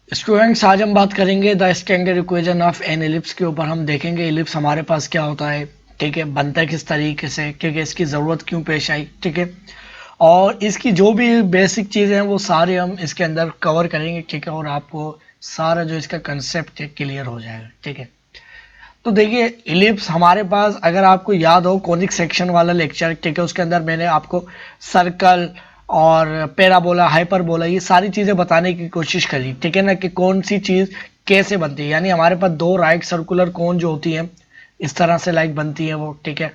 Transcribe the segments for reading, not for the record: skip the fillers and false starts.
Students, आज हम बात करेंगे the standard equation of an ellipse के ऊपर। हम देखेंगे एलिप्स हमारे पास क्या होता है, ठीक है, बनता है किस तरीके से, ठीक है, इसकी ज़रूरत क्यों पेश आई, ठीक है, और इसकी जो भी बेसिक चीज़ें हैं वो सारे हम इसके अंदर कवर करेंगे, ठीक है, और आपको सारा जो इसका कंसेप्ट है क्लियर हो जाएगा, ठीक है। तो देखिए इलिप्स हमारे पास, अगर आपको याद हो कॉनिक सेक्शन वाला लेक्चर, ठीक है, उसके अंदर मैंने आपको सर्कल और पैराबोला, हाइपरबोला, ये सारी चीज़ें बताने की कोशिश करी, ठीक है ना, कि कौन सी चीज़ कैसे बनती है। यानी हमारे पास दो राइट सर्कुलर कोन जो होती है इस तरह से लाइक बनती है वो, ठीक है,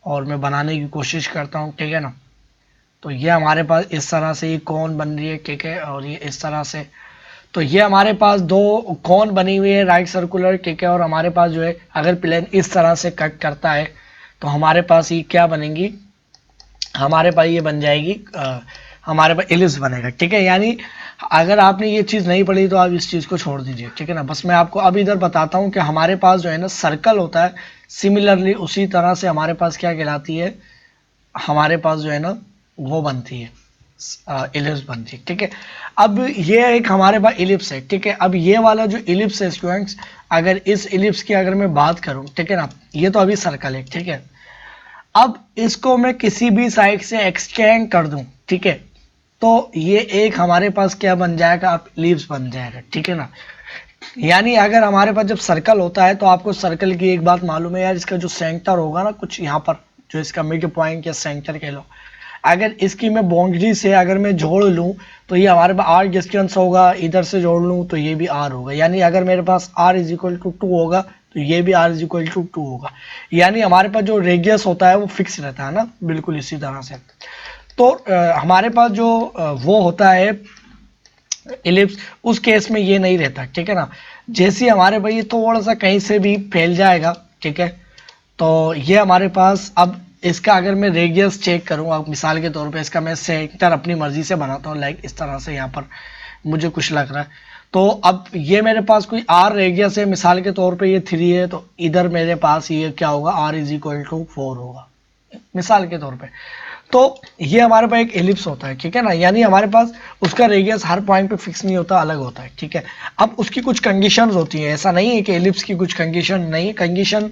और मैं बनाने की कोशिश करता हूँ, ठीक है ना। तो ये हमारे पास इस तरह से ये कोन बन रही है, ठीक है, और ये इस तरह से। तो ये हमारे पास दो कोन बनी हुई है राइट सर्कुलर, ठीक है, और हमारे पास जो है अगर प्लेन इस तरह से कट करता है तो हमारे पास ये क्या बनेंगी, हमारे पास ये बन जाएगी हमारे पास इलिप्स बनेगा, ठीक है। यानी अगर आपने ये चीज़ नहीं पढ़ी तो आप इस चीज़ को छोड़ दीजिए, ठीक है ना। बस मैं आपको अब इधर बताता हूँ कि हमारे पास जो है ना सर्कल होता है, सिमिलरली उसी तरह से हमारे पास क्या कहलाती है, हमारे पास जो है ना वो बनती है इलिप्स बनती है, ठीक है। अब ये एक हमारे पास इलिप्स है, ठीक है। अब ये वाला जो इलिप्स है स्टूडेंट्स, अगर इस इलिप्स की अगर मैं बात करूं, ठीक है ना, ये तो अभी सर्कल है, ठीक है। अब इसको मैं किसी भी साइड से एक्सटेंड कर दूं, ठीक है, तो ये एक हमारे पास क्या बन जाएगा, आप इलिप्स बन जाएगा, ठीक है ना। यानी अगर हमारे पास जब सर्कल होता है तो आपको सर्कल की एक बात मालूम है यार, इसका जो सेंटर होगा ना कुछ यहाँ पर, जो इसका मिड पॉइंट या सेंटर कह लो, अगर इसकी मैं बाउंड्री से अगर मैं जोड़ लूँ तो ये हमारे पास आर डिस्टेंस होगा, इधर से जोड़ लूँ तो ये भी आर होगा। यानी अगर मेरे पास आर इज इक्वल टू 2 होगा तो ये भी आर इज इक्वल टू 2 होगा। यानी हमारे पास जो रेडियस होता है वो फिक्स रहता है ना, बिल्कुल इसी तरह से। तो हमारे पास जो वो होता है इलिप्स, उस केस में ये नहीं रहता, ठीक है ना। जैसे हमारे भाई ये थोड़ा सा कहीं से भी फैल जाएगा, ठीक है, तो ये हमारे पास अब इसका अगर मैं रेडियस चेक करूँ, मिसाल के तौर पे इसका मैं सेंटर अपनी मर्जी से बनाता हूँ, लाइक इस तरह से यहाँ पर मुझे कुछ लग रहा है। तो अब ये मेरे पास कोई आर रेडियस है, मिसाल के तौर पे ये 3 है, तो इधर मेरे पास ये क्या होगा, आर इज इक्वल टू 4 होगा, मिसाल के तौर पे। तो ये हमारे पास एक एलिप्स होता है, ठीक है ना। यानी हमारे पास उसका रेडियस हर पॉइंट पे फिक्स नहीं होता, अलग होता है, ठीक है। अब उसकी कुछ कंडीशंस होती हैं, ऐसा नहीं है कि एलिप्स की कुछ कंडीशन नहीं है। कंडीशन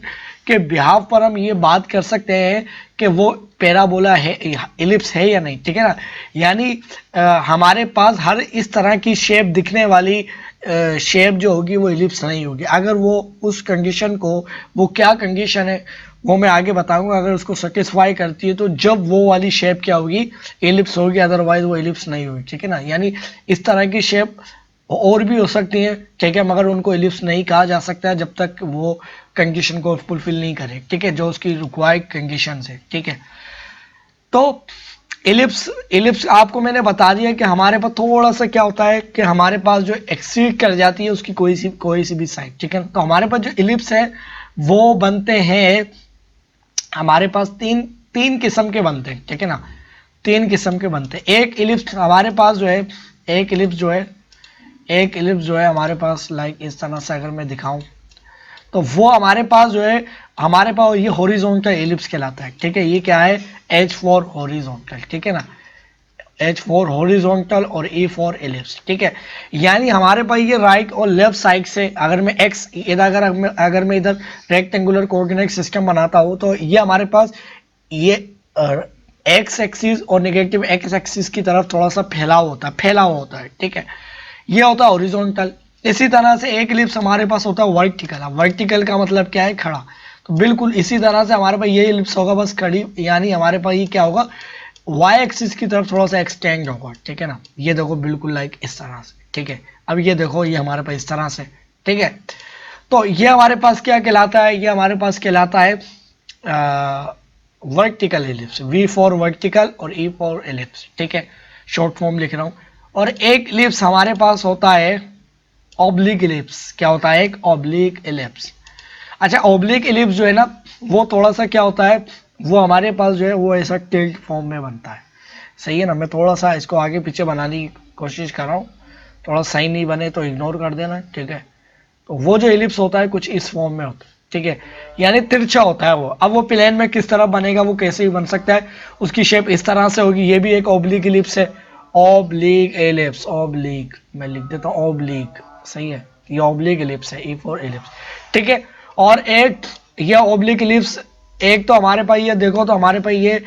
के बिहाव पर हम ये बात कर सकते हैं कि वो पैराबोला है, एलिप्स है या नहीं, ठीक है ना। यानी हमारे पास हर इस तरह की शेप दिखने वाली शेप जो होगी वो एलिप्स नहीं होगी। अगर वो उस कंडीशन को, वो क्या कंडीशन है वो मैं आगे बताऊंगा, अगर उसको सेटिस्फाई करती है तो जब वो वाली शेप क्या होगी, एलिप्स होगी, अदरवाइज वो एलिप्स नहीं होगी, ठीक है ना। यानी इस तरह की शेप और भी हो सकती है, ठीक है, मगर उनको एलिप्स नहीं कहा जा सकता है जब तक वो कंडीशन को फुलफिल नहीं करे, ठीक है, जो उसकी रिक्वायर्ड कंडीशन है, ठीक है। तो इलिप्स इलिप्स आपको मैंने बता दिया कि हमारे पास थोड़ा सा क्या होता है कि हमारे पास जो एक्सीड कर जाती है उसकी कोई सी भी साइड, ठीक है। तो हमारे पास जो इलिप्स है वो बनते हैं, हमारे पास तीन तीन किस्म के बनते हैं, ठीक है ना। तीन किस्म के बनते हैं। एक इलिप्स हमारे पास जो है, एक इलिप्स जो है, एक इलिप्स जो है हमारे पास लाइक इस तरह से अगर मैं दिखाऊं तो वो हमारे पास जो है, हमारे पास ये हॉरिजॉन्टल एलिप्स कहलाता है, ठीक है। ये क्या है, एच फॉर हॉरिजॉन्टल, ठीक है ना, एच फॉर हॉरिजॉन्टल और ई फॉर एलिप्स, ठीक है। यानी हमारे पास ये राइट और लेफ्ट साइड से अगर मैं एक्स इधर, अगर मैं इधर रेक्टेंगुलर कोऑर्डिनेट सिस्टम बनाता हूँ तो ये हमारे पास ये एक्स एक्सिस और नेगेटिव एक्स एक्सिस की तरफ थोड़ा सा फैला हुआ होता है, ठीक है। ये होता है हॉरिजॉन्टल। इसी तरह से एक इलिप्स हमारे पास होता है वर्टिकल। वर्टिकल का मतलब क्या है, खड़ा। तो बिल्कुल इसी तरह से हमारे पास ये इलिप्स होगा, बस खड़ी। यानी हमारे पास ये क्या होगा, वाई एक्सिस की तरफ थोड़ा सा एक्सटेंड होगा, ठीक है ना। ये देखो बिल्कुल लाइक इस तरह से, ठीक है। अब ये देखो ये हमारे पास इस तरह से, ठीक है। तो ये हमारे पास क्या कहलाता है, ये हमारे पास कहलाता है vertical ellipse, V for vertical और ई फॉर एलिप्स, ठीक है, शॉर्ट फॉर्म लिख रहा हूँ। और एक एलिप्स हमारे पास होता है ऑब्लिक एलिप्स। क्या होता है, एक ऑब्लिक एलिप्स। अच्छा, ऑब्लिक एलिप्स जो है ना वो थोड़ा सा क्या होता है, वो हमारे पास जो है वो ऐसा टिल्ट फॉर्म में बनता है, सही है ना। मैं थोड़ा सा इसको आगे पीछे बनाने की कोशिश कर रहा हूँ, थोड़ा सही नहीं बने तो इग्नोर कर देना, ठीक है। तो वो जो एलिप्स होता है कुछ इस फॉर्म में होता है, ठीक है, यानी तिरछा होता है वो। अब वो प्लेन में किस तरह बनेगा, वो कैसे भी बन सकता है, उसकी शेप इस तरह से होगी। ये भी एक ऑब्लिक एलिप्स है, ऑब्लिक एलिप्स, ऑब्लिक मैं लिख देता हूँ ऑब्लिक, सही है, ये ऑब्लिक इलिप्स है, ई फॉर इलिप्स, ठीक है। और एक ये ऑब्लिक इलिप्स, एक तो हमारे पास ये देखो तो हमारे पास ये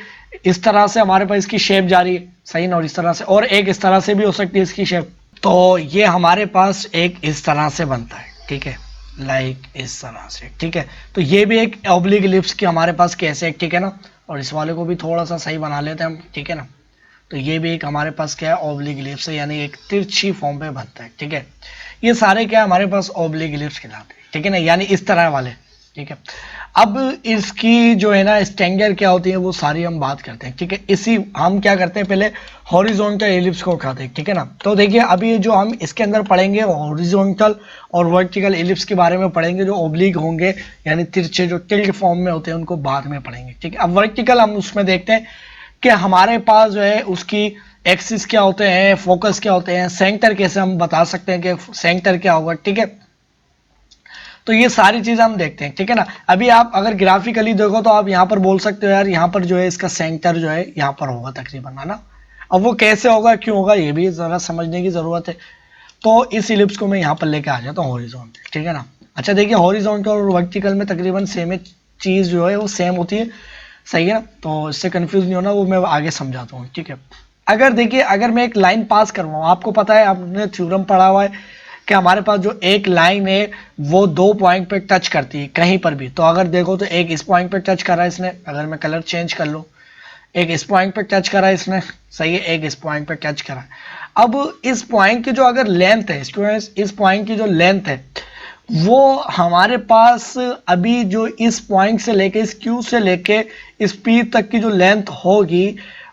इस तरह से हमारे पास इसकी शेप जा रही है, सही ना, और इस तरह से, और एक इस तरह से भी हो सकती है इसकी शेप। तो ये हमारे पास एक इस तरह से बनता है, ठीक है, लाइक इस तरह से, ठीक है। तो ये भी एक ऑब्लिक इलिप्स की हमारे पास केस है, ठीक है ना। और इस वाले को भी थोड़ा सा सही बना लेते हैं हम, ठीक है ना। तो ये भी एक हमारे पास क्या है, ऑब्लिक इलिप्स है, यानी एक तिरछी फॉर्म पे बनता है, ठीक है। ये सारे क्या है हमारे पास ऑब्लिक इलिप्स कहलाते हैं, ठीक है ना, यानी इस तरह वाले, ठीक है। अब इसकी जो है ना स्ट्रेंगर क्या होती है वो सारी हम बात करते हैं, ठीक है। इसी हम क्या करते हैं, पहले हॉरिजॉन्टल एलिप्स को उठाते हैं, ठीक है ना। तो देखिए अभी जो हम इसके अंदर पढ़ेंगे हॉरिजॉन्टल और वर्टिकल एलिप्स के बारे में पढ़ेंगे, जो ओब्लिक होंगे यानी तिरछे जो टिल्ट फॉर्म में होते हैं उनको बाद में पढ़ेंगे, ठीक है। अब वर्टिकल हम उसमें देखते हैं कि हमारे पास जो है उसकी एक्सिस क्या होते हैं, फोकस क्या होते हैं, सेंटर कैसे हम बता सकते हैं कि सेंटर क्या होगा, ठीक है। तो ये सारी चीजें हम देखते हैं, ठीक है ना। अभी आप अगर ग्राफिकली देखो तो आप यहाँ पर बोल सकते हो यार यहाँ पर जो है इसका सेंटर जो है यहाँ पर होगा तकरीबन, है ना। अब वो कैसे होगा, क्यों होगा, ये भी जरा समझने की जरूरत है। तो इस इलिप्स को मैं यहाँ पर लेके आ जाता हूँ हॉरिजॉन्टल, ठीक है ना। अच्छा देखिए हॉरिजॉन्टल और वर्टिकल में तकरीबन सेम चीज जो है वो सेम होती है, सही है ना। तो इससे कंफ्यूज नहीं होना, वो मैं आगे समझाता हूँ, ठीक है। अगर देखिए अगर मैं एक लाइन पास करवाऊँ, आपको पता है आपने थ्योरम पढ़ा हुआ है कि हमारे पास जो एक लाइन है वो दो पॉइंट पे टच करती है कहीं पर भी। तो अगर देखो तो एक इस पॉइंट पे टच करा है इसने, अगर मैं कलर चेंज कर लूँ, एक इस पॉइंट पे टच करा है इसने, सही है, एक इस पॉइंट पे टच करा है। अब इस पॉइंट की जो अगर लेंथ है स्टूडेंट्स, इस पॉइंट की जो लेंथ है वो हमारे पास अभी जो इस पॉइंट से लेके इस क्यू से लेके इस पी तक की जो लेंथ होगी,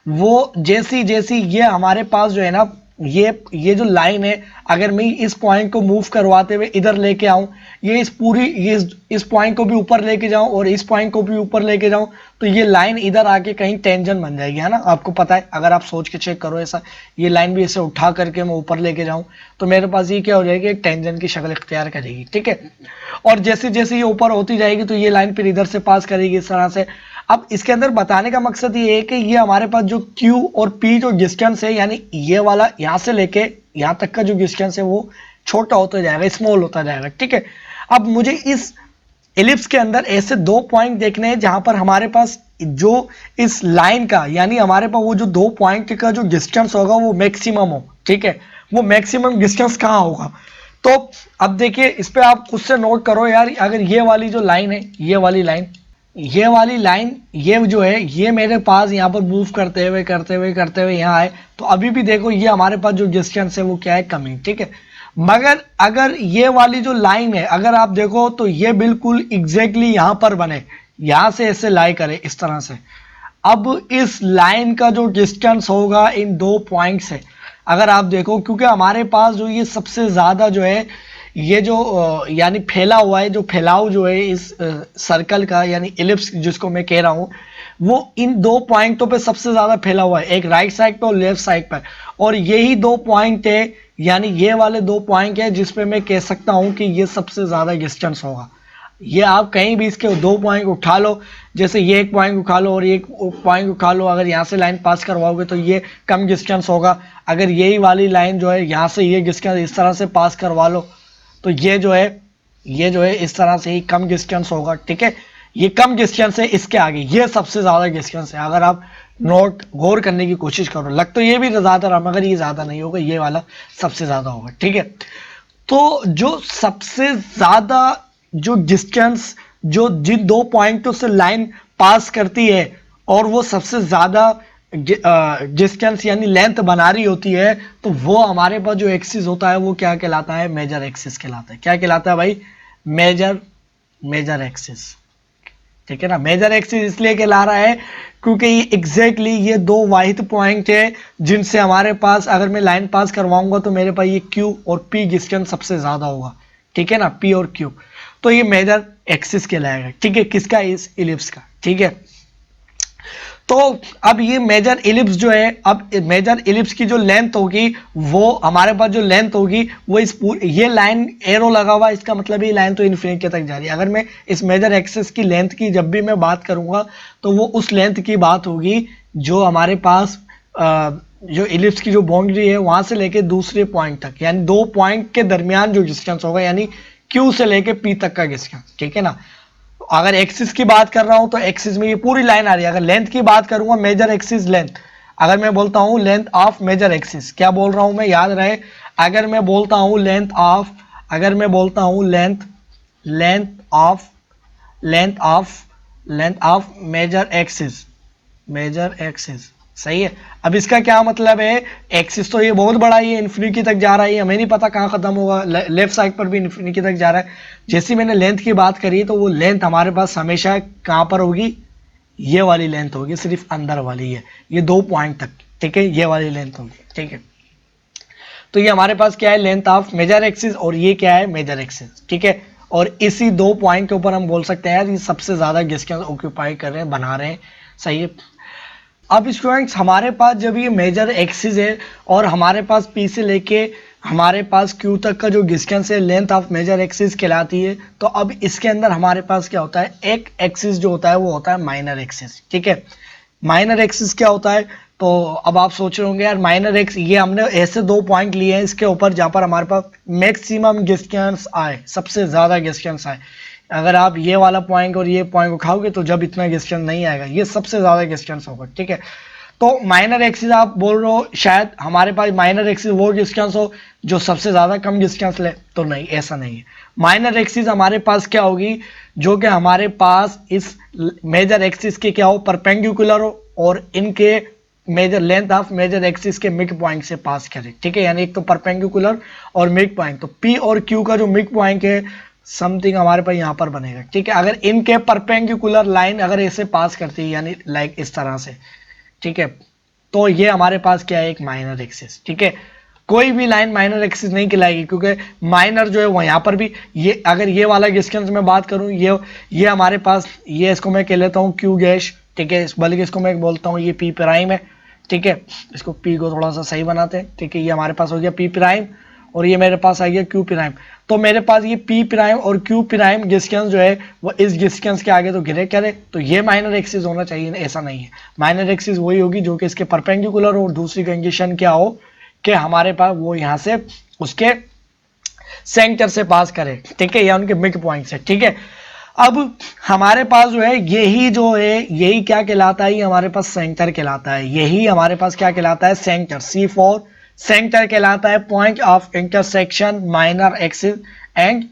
वो जैसी जैसी ये हमारे पास जो है ना ये जो लाइन है, अगर मैं इस पॉइंट को मूव करवाते हुए इधर लेके आऊं, ये इस पूरी ये इस पॉइंट को भी ऊपर लेके जाऊं और इस पॉइंट को भी ऊपर लेके जाऊं, तो ये लाइन इधर आके कहीं टेंजेंट बन जाएगी, है ना। आपको पता है, अगर आप सोच के चेक करो ऐसा, ये लाइन भी ऐसे उठा करके मैं ऊपर लेके जाऊं तो मेरे पास ये क्या हो जाएगी, एक टेंजेंट की शक्ल इख्तियार करेगी, ठीक है। और जैसे जैसे ये ऊपर होती जाएगी तो ये लाइन फिर इधर से पास करेगी इस तरह से। अब इसके अंदर बताने का मकसद ये है कि ये हमारे पास जो Q और P जो डिस्टेंस है, यानी ये वाला यहां से लेके यहां तक का जो डिस्टेंस है वो छोटा होता जाएगा, स्मॉल होता जाएगा, ठीक है। अब मुझे इस एलिप्स के अंदर ऐसे दो पॉइंट देखने हैं जहां पर हमारे पास जो इस लाइन का यानी हमारे पास वो जो दो पॉइंट का जो डिस्टेंस होगा वो मैक्सिमम हो, ठीक है। वो मैक्सिमम डिस्टेंस कहां होगा, तो अब देखिए इस पे आप खुद से नोट करो यार, अगर ये वाली जो लाइन है, ये वाली लाइन ये जो है ये मेरे पास यहाँ पर मूव करते हुए यहाँ आए, तो अभी भी देखो ये हमारे पास जो डिस्टेंस है वो क्या है, कमी, ठीक है। मगर अगर ये वाली जो लाइन है अगर आप देखो तो ये बिल्कुल एग्जैक्टली यहाँ पर बने, यहाँ से ऐसे लाई करे इस तरह से। अब इस लाइन का जो डिस्टेंस होगा इन दो पॉइंट से, अगर आप देखो, क्योंकि हमारे पास जो ये सबसे ज्यादा जो है ये जो यानी फैला हुआ है, जो फैलाव जो है इस सर्कल का यानी इलिप्स जिसको मैं कह रहा हूं, वो इन दो पॉइंटों पे सबसे ज्यादा फैला हुआ है, एक राइट साइड पे और लेफ्ट साइड पर। और यही दो पॉइंट है, यानी ये वाले दो पॉइंट है जिसपे मैं कह सकता हूं कि ये सबसे ज्यादा डिस्टेंस होगा। ये आप कहीं भी इसके दो पॉइंट उठा लो, जैसे ये एक पॉइंट उठा लो और एक पॉइंट उठा लो, अगर यहाँ से लाइन पास करवाओगे तो ये कम डिस्टेंस होगा। अगर यही वाली लाइन जो है यहाँ से ये डिस्टेंस इस तरह से पास करवा लो तो ये जो है इस तरह से ही कम डिस्टेंस होगा, ठीक है। ये कम डिस्टेंस है, इसके आगे ये सबसे ज्यादा डिस्टेंस है। अगर आप नोट गौर करने की कोशिश करो, लग तो ये भी ज्यादा रहा मगर ये ज्यादा नहीं होगा, ये वाला सबसे ज्यादा होगा, ठीक है। तो जो सबसे ज्यादा जो डिस्टेंस जो जिन दो पॉइंटों से लाइन पास करती है और वो सबसे ज्यादा डिस्टेंस यानी लेंथ बना रही होती है, तो वो हमारे पास जो एक्सिस होता है वो क्या कहलाता है, मेजर एक्सिस कहलाता है। क्या कहलाता है भाई, मेजर एक्सिस, ठीक है ना। मेजर एक्सिस इसलिए कहला रहा है क्योंकि ये एग्जैक्टली ये दो वाहिद पॉइंट है जिनसे हमारे पास अगर मैं लाइन पास करवाऊंगा तो मेरे पास ये Q और P डिस्टेंस सबसे ज्यादा होगा, ठीक है ना, P और Q। तो ये मेजर एक्सिस कहलाएगा, ठीक है, किसका, इस इलिप्स का, ठीक है। तो अब ये मेजर इलिप्स जो है, अब मेजर इलिप्स की जो लेंथ होगी वो हमारे पास जो लेंथ होगी वो इस ये लाइन एरो लगा हुआ, इसका मतलब ये लाइन तो इन्फिनिटी तक जा रही है। अगर मैं इस मेजर एक्सिस की लेंथ की जब भी मैं बात करूंगा तो वो उस लेंथ की बात होगी जो हमारे पास जो इलिप्स की जो बाउंड्री है वहां से लेके दूसरे पॉइंट तक, यानी 2 पॉइंट के दरमियान जो डिस्टेंस होगा, यानी Q से लेके P तक का डिस्टेंस, ठीक है ना। अगर एक्सिस की बात कर रहा हूं तो एक्सिस में ये पूरी लाइन आ रही है। अगर लेंथ की बात करूंगा, मेजर एक्सिस लेंथ, अगर मैं बोलता हूं लेंथ ऑफ मेजर एक्सिस, क्या बोल रहा हूं मैं, याद रहे, अगर मैं बोलता हूं लेंथ ऑफ, अगर मैं बोलता हूं length of length of length of major axis, सही है। अब इसका क्या मतलब है, एक्सिस तो ये बहुत बड़ा, ये इन्फिनिटी तक जा रहा है, हमें नहीं पता कहाँ खत्म होगा, लेफ्ट साइड पर भी इन्फिनिटी तक जा रहा है। जैसे मैंने लेंथ की बात करी तो वो लेंथ हमारे पास हमेशा कहाँ पर होगी, ये वाली लेंथ होगी, सिर्फ अंदर वाली है, ये 2 पॉइंट तक, ठीक है, ये वाली लेंथ होगी, ठीक है। तो ये हमारे पास क्या है, लेंथ ऑफ मेजर एक्सिस, और ये क्या है, मेजर एक्सिस, ठीक है। और इसी 2 पॉइंट के ऊपर हम बोल सकते हैं यार ये सबसे ज्यादा डिस्टेंस ऑक्यूपाई कर रहे हैं, बना रहे हैं, सही है। अब स्टूडेंट्स हमारे पास जब ये मेजर एक्सिस है और हमारे पास P से लेके हमारे पास Q तक का जो डिस्टेंस है लेंथ ऑफ मेजर एक्सिस कहलाती है। तो अब इसके अंदर हमारे पास क्या होता है, एक एक्सिस जो होता है वो होता है माइनर एक्सिस, ठीक है। माइनर एक्सिस क्या होता है, तो अब आप सोच रहे होंगे यार माइनर एक्स, ये हमने ऐसे 2 पॉइंट लिए हैं इसके ऊपर जहां पर हमारे पास मैक्सिमम डिस्टेंस आए, सबसे ज्यादा डिस्टेंस आए। अगर आप ये वाला पॉइंट और ये पॉइंट उठाओगे तो जब इतना डिस्टेंस नहीं आएगा, ये सबसे ज्यादा डिस्टेंस होगा, ठीक है। तो माइनर एक्सिस आप बोल रहे हो शायद हमारे पास माइनर एक्सिस वो डिस्टेंस हो जो सबसे ज्यादा कम डिस्टेंस ले, तो नहीं, ऐसा नहीं है। माइनर एक्सिस हमारे पास क्या होगी, जो कि हमारे पास इस मेजर एक्सिस के क्या हो, परपेंडिकुलर हो, और इनके major length of major axis के मिड पॉइंट से पास करे, ठीक है। यानी एक तो परपेंडिकुलर और मिड पॉइंट, तो P और Q का जो मिड पॉइंट है समथिंग हमारे पास यहाँ पर बनेगा, ठीक है। अगर इनके परपेंडिकुलर लाइन अगर ऐसे पास करती है, यानी लाइक इस तरह से, ठीक है, तो ये हमारे पास क्या है, एक माइनर एक्सिस, ठीक है। कोई भी लाइन माइनर एक्सिस नहीं कहलाएगी, क्योंकि माइनर जो है वो यहाँ पर भी, ये अगर ये वाला डिस्टेंस में बात करूं, ये हमारे पास, ये इसको मैं कह लेता हूँ Q डैश, ठीक है, बल्कि इसको मैं बोलता हूँ ये P प्राइम है, ठीक है। इसको P को थोड़ा सा सही बनाते हैं, ठीक है। ये हमारे पास हो गया P प्राइम, और ये मेरे पास आ गया Q प्राइम। तो मेरे पास ये P प्राइम और Q प्राइम डिस्टेंस जो है वो इस डिस्टेंस के आगे तो गिरे करे, तो ये माइनर एक्सिस होना चाहिए, ऐसा नहीं है। माइनर एक्सिस वही होगी जो कि इसके परपेंडिकुलर हो, और दूसरी कंडीशन क्या हो कि हमारे पास वो यहाँ से उसके सेंटर से पास करे, ठीक है, या उनके मिड पॉइंट से, ठीक है। अब हमारे पास जो है यही जो है, यही क्या कहलाता है, ये हमारे पास सेंटर कहलाता है, यही हमारे पास क्या कहलाता है, सेंटर, C4 सेंटर कहलाता है, point of intersection minor axis and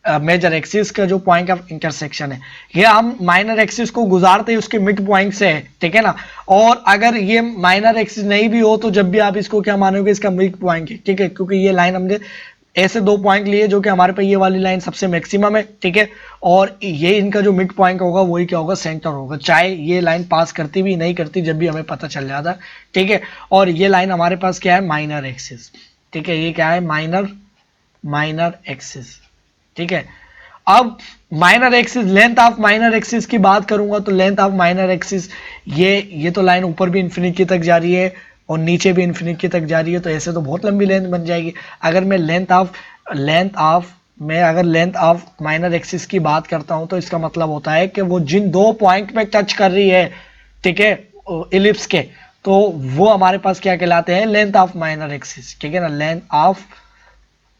major axis का जो पॉइंट ऑफ इंटरसेक्शन है, ये हम माइनर एक्सिस को गुजारते हैं उसके मिड पॉइंट से है, ठीक है ना। और अगर ये माइनर एक्सिस नहीं भी हो तो जब भी आप इसको क्या मानोगे, इसका मिड पॉइंट है, ठीक है, क्योंकि ये लाइन हमने ऐसे 2 पॉइंट लिए जो कि हमारे पे ये वाली लाइन सबसे मैक्सिमम है, ठीक है, और ये इनका जो मिड पॉइंट होगा वही क्या होगा, सेंटर होगा, चाहे ये लाइन पास करती भी नहीं करती, जब भी हमें पता चल जाता, ठीक है। और ये लाइन हमारे पास क्या है, माइनर एक्सिस, ठीक है, ये क्या है, माइनर एक्सिस, ठीक है। अब minor axis, length of minor axis की बात करूंगा तो लेंथ ऑफ माइनर एक्सिस, ये तो लाइन ऊपर भी इन्फिनिटी तक जा रही है और नीचे भी इन्फिनिटी तक जा रही है, तो ऐसे तो बहुत लंबी लेंथ बन जाएगी। अगर मैं लेंथ ऑफ माइनर एक्सिस की बात करता हूं तो इसका मतलब होता है कि वो जिन 2 पॉइंट पे टच कर रही है, ठीक है, इलिप्स के, तो वो हमारे पास क्या कहलाते हैं, लेंथ ऑफ माइनर एक्सिस, ठीक है ना, लेंथ ऑफ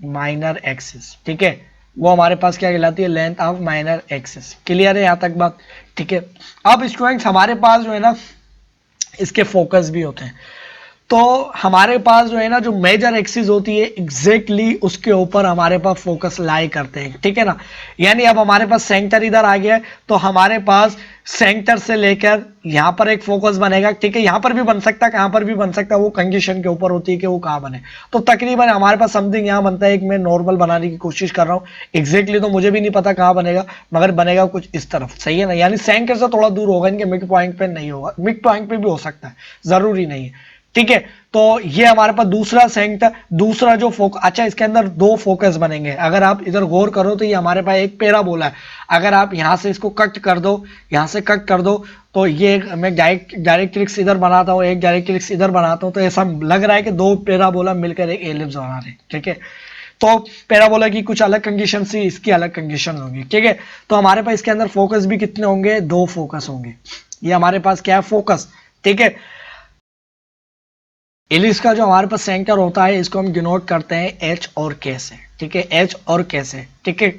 माइनर एक्सिस, ठीक है, वो हमारे पास क्या कहलाती है, length of minor axis. Clear है यहां तक बात, ठीक है। अब स्टूडेंट्स हमारे पास जो है ना इसके फोकस भी होते हैं, तो हमारे पास जो है ना जो मेजर एक्सिस होती है एग्जैक्टली उसके ऊपर हमारे पास फोकस लाई करते हैं, ठीक है ना। यानी अब हमारे पास सेंटर इधर आ गया है, तो हमारे पास सेंटर से लेकर यहां पर एक फोकस बनेगा, ठीक है, यहां पर भी बन सकता है, कहां पर भी बन सकता है, वो कंडीशन के ऊपर होती है कि वो कहां बने। तो तकरीबन हमारे पास समथिंग यहां बनता है, एक मैं नॉर्मल बनाने की कोशिश कर रहा हूं, एग्जैक्टली तो मुझे भी नहीं पता कहां बनेगा, मगर बनेगा कुछ इस तरफ, सही है ना। यानी सेंटर से थोड़ा दूर होगा, इनके मिड पॉइंट पे नहीं होगा, मिड पॉइंट पे भी हो सकता है, जरूरी नहीं है, ठीक है। तो ये हमारे पास दूसरा सेंटर, दूसरा जो फोकस, अच्छा इसके अंदर 2 फोकस बनेंगे, अगर आप इधर गौर करो तो ये हमारे पास एक पैराबोला है, अगर आप यहां से इसको कट कर दो, यहां से कट कर दो, तो ये मैं डायरेक्ट्रिक्स इधर बनाता हूं, एक डायरेक्ट्रिक्स इधर बनाता हूं, तो ऐसा लग रहा है कि 2 पैराबोला मिलकर एक एलिप्स बना रहे हैं, ठीक है। तो पैराबोला की कुछ अलग कंडीशन थी, इसकी अलग कंडीशन होगी, ठीक है। तो हमारे पास इसके अंदर फोकस भी कितने होंगे, 2 फोकस होंगे, ये हमारे पास क्या है, फोकस, ठीक है। इलिप्स का जो हमारे पास सेंटर होता है इसको हम डिनोट करते हैं एच और के से, ठीक है, एच और के से, ठीक है।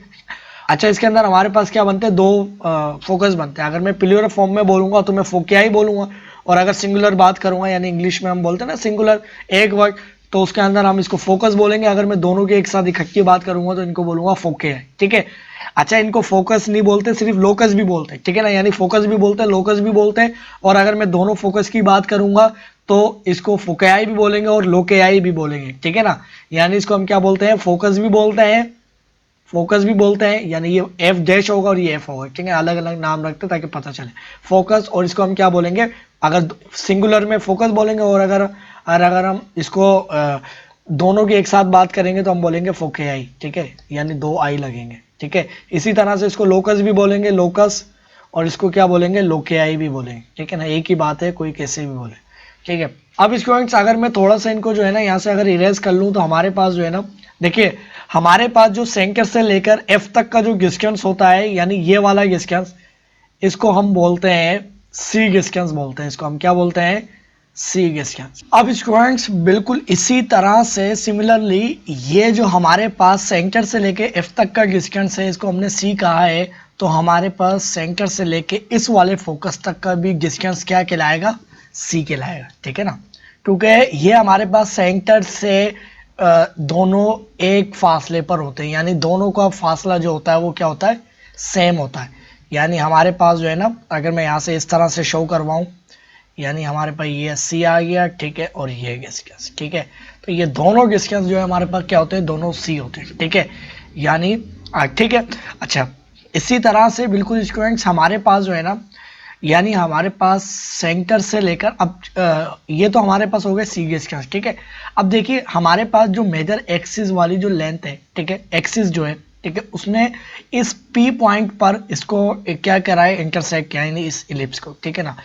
अच्छा, इसके अंदर हमारे पास क्या बनते हैं, दो फोकस बनते हैं। अगर मैं प्लूरल फॉर्म में बोलूंगा तो मैं फोकिया ही बोलूंगा, और अगर सिंगुलर बात करूंगा यानी इंग्लिश में हम बोलते हैं ना सिंगुलर एक वर्ड, तो उसके अंदर हम इसको फोकस बोलेंगे। अगर मैं दोनों की एक साथ इकट्ठी बात करूंगा तो इनको बोलूंगा फोकिया, ठीक है। अच्छा, इनको फोकस नहीं बोलते, सिर्फ लोकस भी बोलते हैं, ठीक है ना, यानी फोकस भी बोलते हैं लोकस भी बोलते हैं। और अगर मैं दोनों फोकस की बात करूंगा तो इसको फोकेआई भी बोलेंगे और लोकेआई भी बोलेंगे, ठीक है ना। यानी इसको हम क्या बोलते हैं, फोकस भी बोलते हैं, फोकस भी बोलते हैं, यानी ये एफ डैश होगा और ये एफ होगा, ठीक है, अलग अलग नाम रखते हैं ताकि पता चले फोकस। और इसको हम क्या बोलेंगे, अगर सिंगुलर में फोकस बोलेंगे, और अगर हम इसको दोनों की एक साथ बात करेंगे तो हम बोलेंगे फोकेआई, ठीक है, यानी दो आई लगेंगे, ठीक है। इसी तरह से इसको लोकस भी बोलेंगे, लोकस, और इसको क्या बोलेंगे, लोकेआई भी बोलेंगे, ठीक है ना, एक ही बात है, कोई कैसे भी बोले, ठीक है। अब स्टूडेंट्स अगर मैं थोड़ा सा इनको जो है ना यहाँ से अगर इरेज कर लूँ तो हमारे पास जो है ना, देखिए हमारे पास जो सेंटर से लेकर एफ तक का जो डिस्टेंस होता है, यानी ये वाला डिस्टेंस, इसको हम बोलते हैं सी डिस्टेंस बोलते हैं, इसको हम क्या बोलते हैं, सी डिस्टेंस। अब स्टूडेंट्स बिल्कुल इसी तरह से सिमिलरली ये जो हमारे पास सेंटर से लेके एफ तक का डिस्टेंस है, इसको हमने सी कहा है, तो हमारे पास सेंटर से लेके इस वाले फोकस तक का भी डिस्टेंस क्या कहलाएगा, सी कहलाएगा, ठीक है ना। क्योंकि ये हमारे पास सेंटर से दोनों एक फासले पर होते हैं, यानी दोनों का फासला जो होता है वो क्या होता है, सेम होता है। यानी हमारे पास जो है ना, अगर मैं यहाँ से इस तरह से शो करवाऊँ, यानी हमारे पास ये सी आ गया, ठीक है, और ये डिस्टेंस, ठीक है। तो ये दोनों डिस्टेंस जो है हमारे पास क्या होते हैं, दोनों सी होते हैं, ठीक है, यानी ठीक है। अच्छा, इसी तरह से बिल्कुल स्टूडेंट्स हमारे पास जो है ना, यानी हमारे पास सेंटर से लेकर अब ये तो हमारे पास हो गए सी डिस्टेंस, ठीक है। अब देखिए हमारे पास जो मेजर एक्सिस वाली जो लेंथ है, ठीक है, एक्सिस जो है, ठीक है, उसने इस पी पॉइंट पर इसको क्या करा है, इंटरसेक्ट किया, यानी इस इलिप्स को, ठीक है ना।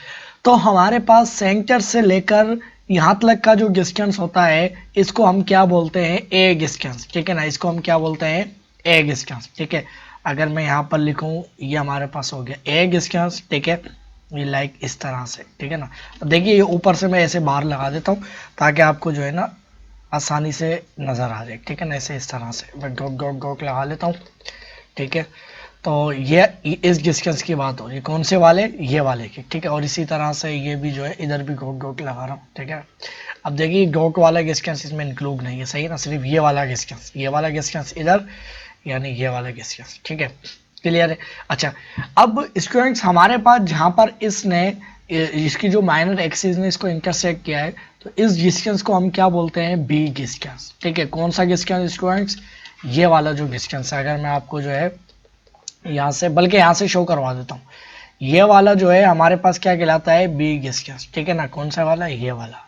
तो हमारे पास सेंटर से लेकर यहाँ तक का जो डिस्टेंस होता है इसको हम क्या बोलते हैं, ए डिस्टेंस, ठीक है ना, इसको हम क्या बोलते हैं, ए डिस्टेंस, ठीक है। अगर मैं यहाँ पर लिखूँ, ये हमारे पास हो गया ए डिस्टेंस, ठीक है, ये लाइक इस तरह से, ठीक है ना। अब देखिए ये ऊपर से मैं ऐसे बाहर लगा देता हूँ ताकि आपको जो है ना आसानी से नज़र आ जाए, ठीक है ना, ऐसे इस तरह से मैं डॉट डॉट डॉट लगा लेता हूँ, ठीक है। तो ये इस डिस्टेंस की बात हो रही है, कौन से वाले, ये वाले की, ठीक है। और इसी तरह से ये भी जो है इधर भी डॉट डॉट लगा रहा हूँ, ठीक है। अब देखिए डॉट वाला डिस्टेंस इसमें इंक्लूड नहीं है, सही है ना, सिर्फ ये वाला डिस्टेंस, ये वाला डिस्टेंस इधर, यानी ये वाला डिस्टेंस, ठीक है, क्लियर है। अच्छा, अब स्टूडेंट्स हमारे पास जहाँ पर इसने इसकी जो माइनर एक्सिस ने इसको इंटरसेक्ट किया है, तो इस डिस्टेंस को हम क्या बोलते हैं, बी डिस्टेंस, ठीक है। कौन सा डिस्टेंस स्टूडेंट्स, ये वाला जो डिस्टेंस है, अगर मैं आपको जो है यहाँ से, बल्कि यहाँ से शो करवा देता हूँ, ये वाला जो है हमारे पास क्या कहलाता है, बी डिस्टेंस, ठीक है ना। कौन सा वाला, ये वाला,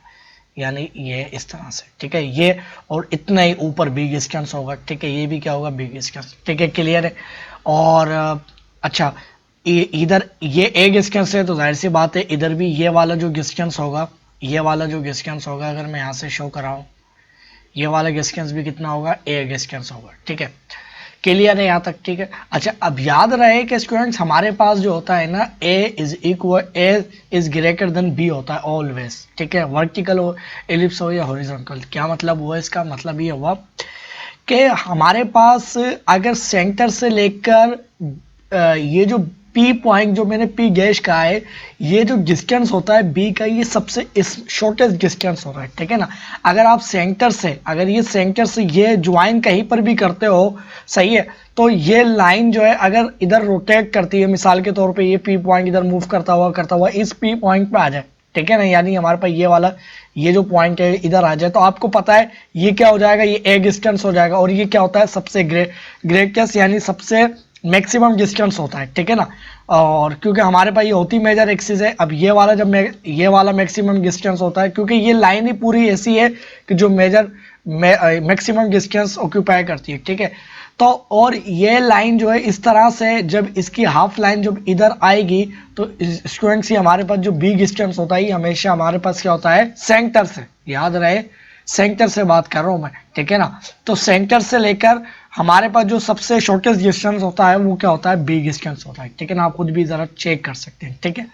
यानी ये इस तरह से, ठीक है, ये और इतना ही ऊपर बी डिस्टेंस होगा, ठीक है, ये भी क्या होगा, बी डिस्टेंस, ठीक है, क्लियर है। और अच्छा, इधर ये ए डिस्टेंस है तो जाहिर सी बात है इधर भी ये वाला जो डिस्टेंस होगा, ये वाला जो डिस्टेंस होगा, अगर मैं यहाँ से शो कराऊँ, ये वाला डिस्टेंस भी कितना होगा, ए डिस्टेंस होगा, ठीक है, क्लियर है यहाँ तक, ठीक है। अच्छा, अब याद रहे कि स्टूडेंट्स हमारे पास जो होता है ना, A is equal, A is greater than B होता है ऑलवेज, ठीक है, वर्टिकल हो, एलिप्स हो या हॉरिजॉन्टल। क्या मतलब हुआ इसका, मतलब ये हुआ कि हमारे पास अगर सेंटर से लेकर ये जो पी पॉइंट जो मैंने पी गैश कहा है, ये जो डिस्टेंस होता है बी का, ये सबसे शॉर्टेस्ट डिस्टेंस होता है, ठीक है ना। अगर आप सेंटर से, अगर ये सेंटर से ये ज्वाइन कहीं पर भी करते हो, सही है, तो ये लाइन जो है अगर इधर रोटेट करती है, मिसाल के तौर पे ये पी पॉइंट इधर मूव करता हुआ इस पी पॉइंट पे आ जाए, ठीक है ना, यानी हमारे पास ये वाला ये जो पॉइंट है इधर आ जाए, तो आपको पता है ये क्या हो जाएगा, ये ए डिस्टेंस हो जाएगा। और ये क्या होता है, सबसे ग्रेटेस्ट यानी सबसे मैक्सिमम डिस्टेंस होता है, ठीक है ना। और क्योंकि हमारे पास ये होती मेजर एक्सिस है, अब ये वाला जब ये वाला मैक्सिमम डिस्टेंस होता है, क्योंकि ये लाइन ही पूरी ऐसी है कि जो मेजर मैक्सिमम डिस्टेंस ऑक्यूपाई करती है, ठीक है। तो और ये लाइन जो है इस तरह से जब इसकी हाफ लाइन जब इधर आएगी तो स्टूडेंट्स ये हमारे पास जो बी डिस्टेंस होता है हमेशा हमारे पास क्या होता है, सेंटर से, याद रहे सेंटर से बात कर रहा हूं मैं, ठीक है ना। तो सेंटर से लेकर हमारे पास जो सबसे शॉर्टेस्ट डिस्टेंस होता है वो क्या होता है, बी डिस्टेंस होता है, ठीक है ना। आप खुद भी जरा चेक कर सकते हैं, ठीक है।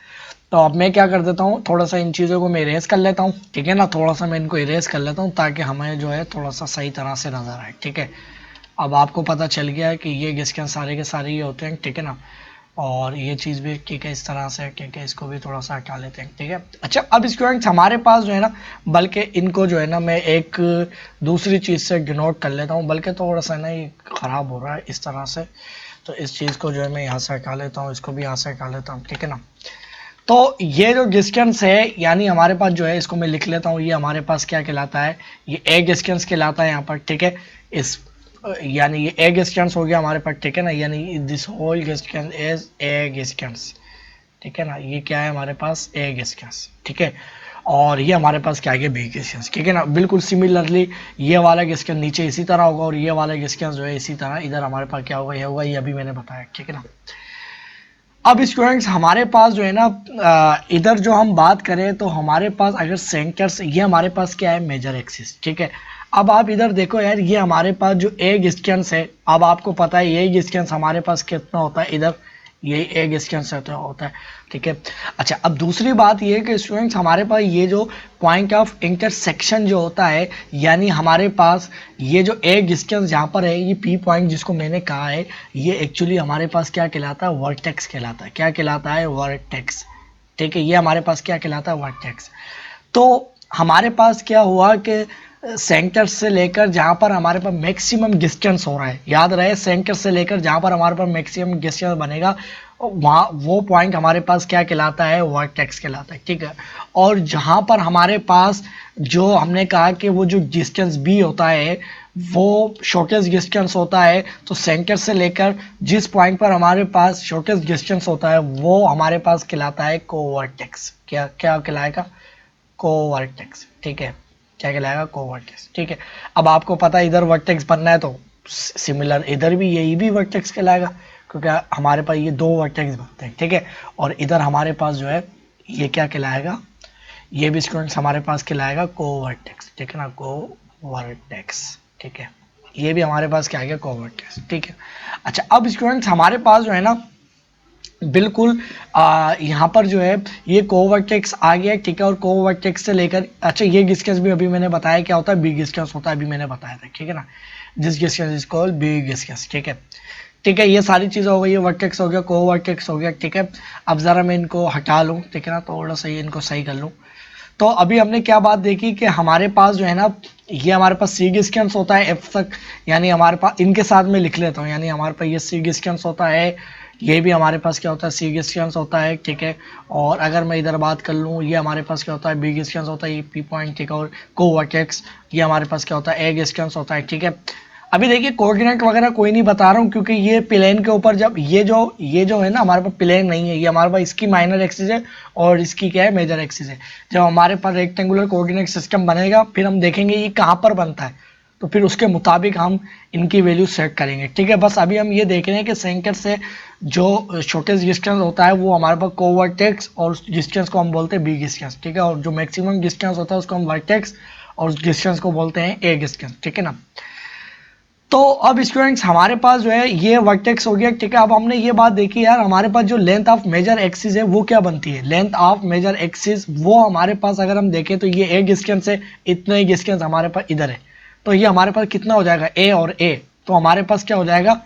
तो अब मैं क्या कर देता हूँ, थोड़ा सा इन चीज़ों को मैं इरेज कर लेता हूँ, ठीक है ना, थोड़ा सा मैं इनको इरेज कर लेता हूँ ताकि हमें जो है थोड़ा सा सही तरह से नजर आए, ठीक है। अब आपको पता चल गया है कि ये गिस्केंस सारे के सारे ये होते हैं, ठीक है ना, और ये चीज़ भी ठीक है इस तरह से, ठीक है, इसको भी थोड़ा सा हटा लेते हैं, ठीक है। अच्छा, अब स्टूडेंट्स हमारे पास जो है ना, बल्कि इनको जो है ना मैं एक दूसरी चीज़ से डिनोट कर लेता हूँ, बल्कि थोड़ा सा ना ये ख़राब हो रहा है इस तरह से, तो इस चीज़ को जो है मैं यहाँ से हटा लेता हूँ, इसको भी यहाँ से हटा लेता हूँ, ठीक है ना। तो ये जो डिस्टेंस है, यानी हमारे पास जो है, इसको मैं लिख लेता हूँ, ये हमारे पास क्या कहलाता है, ये ए डिस्टेंस कहलाता है यहाँ पर, ठीक है। इस यानी ये ए डिस्टेंस हो गया हमारे पास, ठीक है ना, यानी this whole distance is A distance, ठीक है ना, ये क्या है हमारे पास ए डिस्टेंस, ठीक है। और ये हमारे पास क्या है, बी डिस्टेंस, ठीक है ना। बिल्कुल सिमिलरली ये वाला डिस्टेंस नीचे इसी तरह होगा और ये वाला डिस्टेंस जो है इसी तरह इधर हमारे पास क्या होगा, ये होगा, ये अभी मैंने बताया, ठीक है ना। अब स्टूडेंट्स हमारे पास जो है ना, इधर जो हम बात करें तो हमारे पास अगर सेंटर्स, ये हमारे पास क्या है, मेजर एक्सिस, ठीक है। अब आप इधर देखो यार, ये हमारे पास जो ए डिस्टेंस है, अब आपको पता है ये डिस्टेंस हमारे पास कितना होता है, इधर ये ए डिस्टेंस होता है, ठीक है। अच्छा, अब दूसरी बात ये है कि स्टूडेंट्स हमारे पास ये जो पॉइंट ऑफ इंटरसेक्शन जो होता है, यानी हमारे पास ये जो ए डिस्टेंस जहाँ पर है, ये पी पॉइंट जिसको मैंने कहा है, ये एक्चुअली हमारे पास क्या कहलाता है, वर्टेक्स कहलाता है। क्या कहलाता है, वर्टेक्स, ठीक है। ये हमारे पास क्या कहलाता है, वर्टेक्स। तो हमारे पास क्या हुआ कि सेंटर से लेकर जहाँ पर हमारे पास मैक्सिमम डिस्टेंस हो रहा है, याद रहे, सेंटर से लेकर जहाँ पर हमारे पास मैक्सिमम डिस्टेंस बनेगा, वहाँ वो पॉइंट हमारे पास क्या कहलाता है, वर्टेक्स कहलाता है, ठीक है। और जहाँ पर हमारे पास जो हमने कहा कि वो जो डिस्टेंस बी होता है वो शॉर्टेस्ट डिस्टेंस होता है, तो सेंटर से लेकर जिस पॉइंट पर हमारे पास शॉर्टेस्ट डिस्टेंस होता है वो हमारे पास कहलाता है कोवर्टेक्स। क्या क्या कहलाएगा, कोवर्टेक्स, ठीक है। क्या कहलाएगा, कोवर्टेक्स, ठीक है। अब आपको पता है इधर वर्टेक्स बनना है तो सिमिलर इधर भी यही भी वर्टेक्स कहलाएगा, क्योंकि हमारे पास ये दो वर्टेक्स बनते हैं, ठीक है। और इधर हमारे पास जो है ये क्या कहलाएगा, ये भी स्टूडेंट्स हमारे पास कहलाएगा कोवर्टेक्स, ठीक है ना, कोवर्टेक्स, ठीक है। ये भी हमारे पास क्या है, कोवर्टेक्स, ठीक है। अच्छा, अब स्टूडेंट्स हमारे पास जो है ना, बिल्कुल यहाँ पर जो है ये कोवर्टेक्स आ गया, ठीक है। और कोवर्टेक्स से लेकर, अच्छा, ये डिस्टेंस भी अभी मैंने बताया क्या होता है, बी डिस्टेंस होता है, अभी मैंने बताया था, ठीक है ना। This distance is called B distance, ठीक है, ठीक है। ये सारी चीज़ें हो गई, ये वर्टेक्स हो गया, कोवर्टेक्स हो गया, ठीक है। अब ज़रा मैं इनको हटा लूँ, ठीक है ना, थोड़ा सा ये इनको सही कर लूँ। तो अभी हमने क्या बात देखी कि हमारे पास जो है ना, ये हमारे पास सी डिस्टेंस होता है एफ तक, यानी हमारे पास इनके साथ में लिख लेता हूँ, यानी हमारे पास ये सी डिस्टेंस होता है, ये भी हमारे पास क्या होता है, सी डिस्टेंस होता है, ठीक है। और अगर मैं इधर बात कर लूँ, ये हमारे पास क्या होता है, बी डिस्टेंस होता है, ये पी पॉइंट, ठीक है। और कोवर्टेक्स ये हमारे पास क्या होता है, ए डिस्टेंस होता है, ठीक है। अभी देखिए कोऑर्डिनेट वगैरह कोई नहीं बता रहा हूँ, क्योंकि ये प्लेन के ऊपर जब ये जो है ना, हमारे पास प्लेन नहीं है, ये हमारे पास इसकी माइनर एक्सिस है और इसकी क्या है, मेजर एक्सिस है। जब हमारे पास रेक्टेंगुलर कोऑर्डिनेट सिस्टम बनेगा, फिर हम देखेंगे ये कहाँ पर बनता है, तो फिर उसके मुताबिक हम इनकी वैल्यू सेट करेंगे, ठीक है। बस अभी हम ये देख रहे हैं कि सेंटर से जो शॉर्टेस्ट डिस्टेंस होता है वो हमारे पास कोवर्टेक्स, और उस डिस्टेंस को हम बोलते हैं बी डिस्टेंस, ठीक है। और जो मैक्सिमम डिस्टेंस होता है उसको हम वर्टेक्स, और उस डिस्टेंस को बोलते हैं ए डिस्टेंस, ठीक है ना। तो अब स्टूडेंट्स हमारे पास जो है ये वर्टेक्स हो गया, ठीक है। अब हमने ये बात देखी यार, हमारे पास जो लेंथ ऑफ मेजर एक्सिस है वो क्या बनती है, लेंथ ऑफ मेजर एक्सिस वो हमारे पास अगर हम देखें तो ये ए डिस्टेंस है, इतना ही डिस्टेंस हमारे पास इधर है, तो ये हमारे पास कितना हो जाएगा, ए और ए, तो हमारे पास क्या हो जाएगा,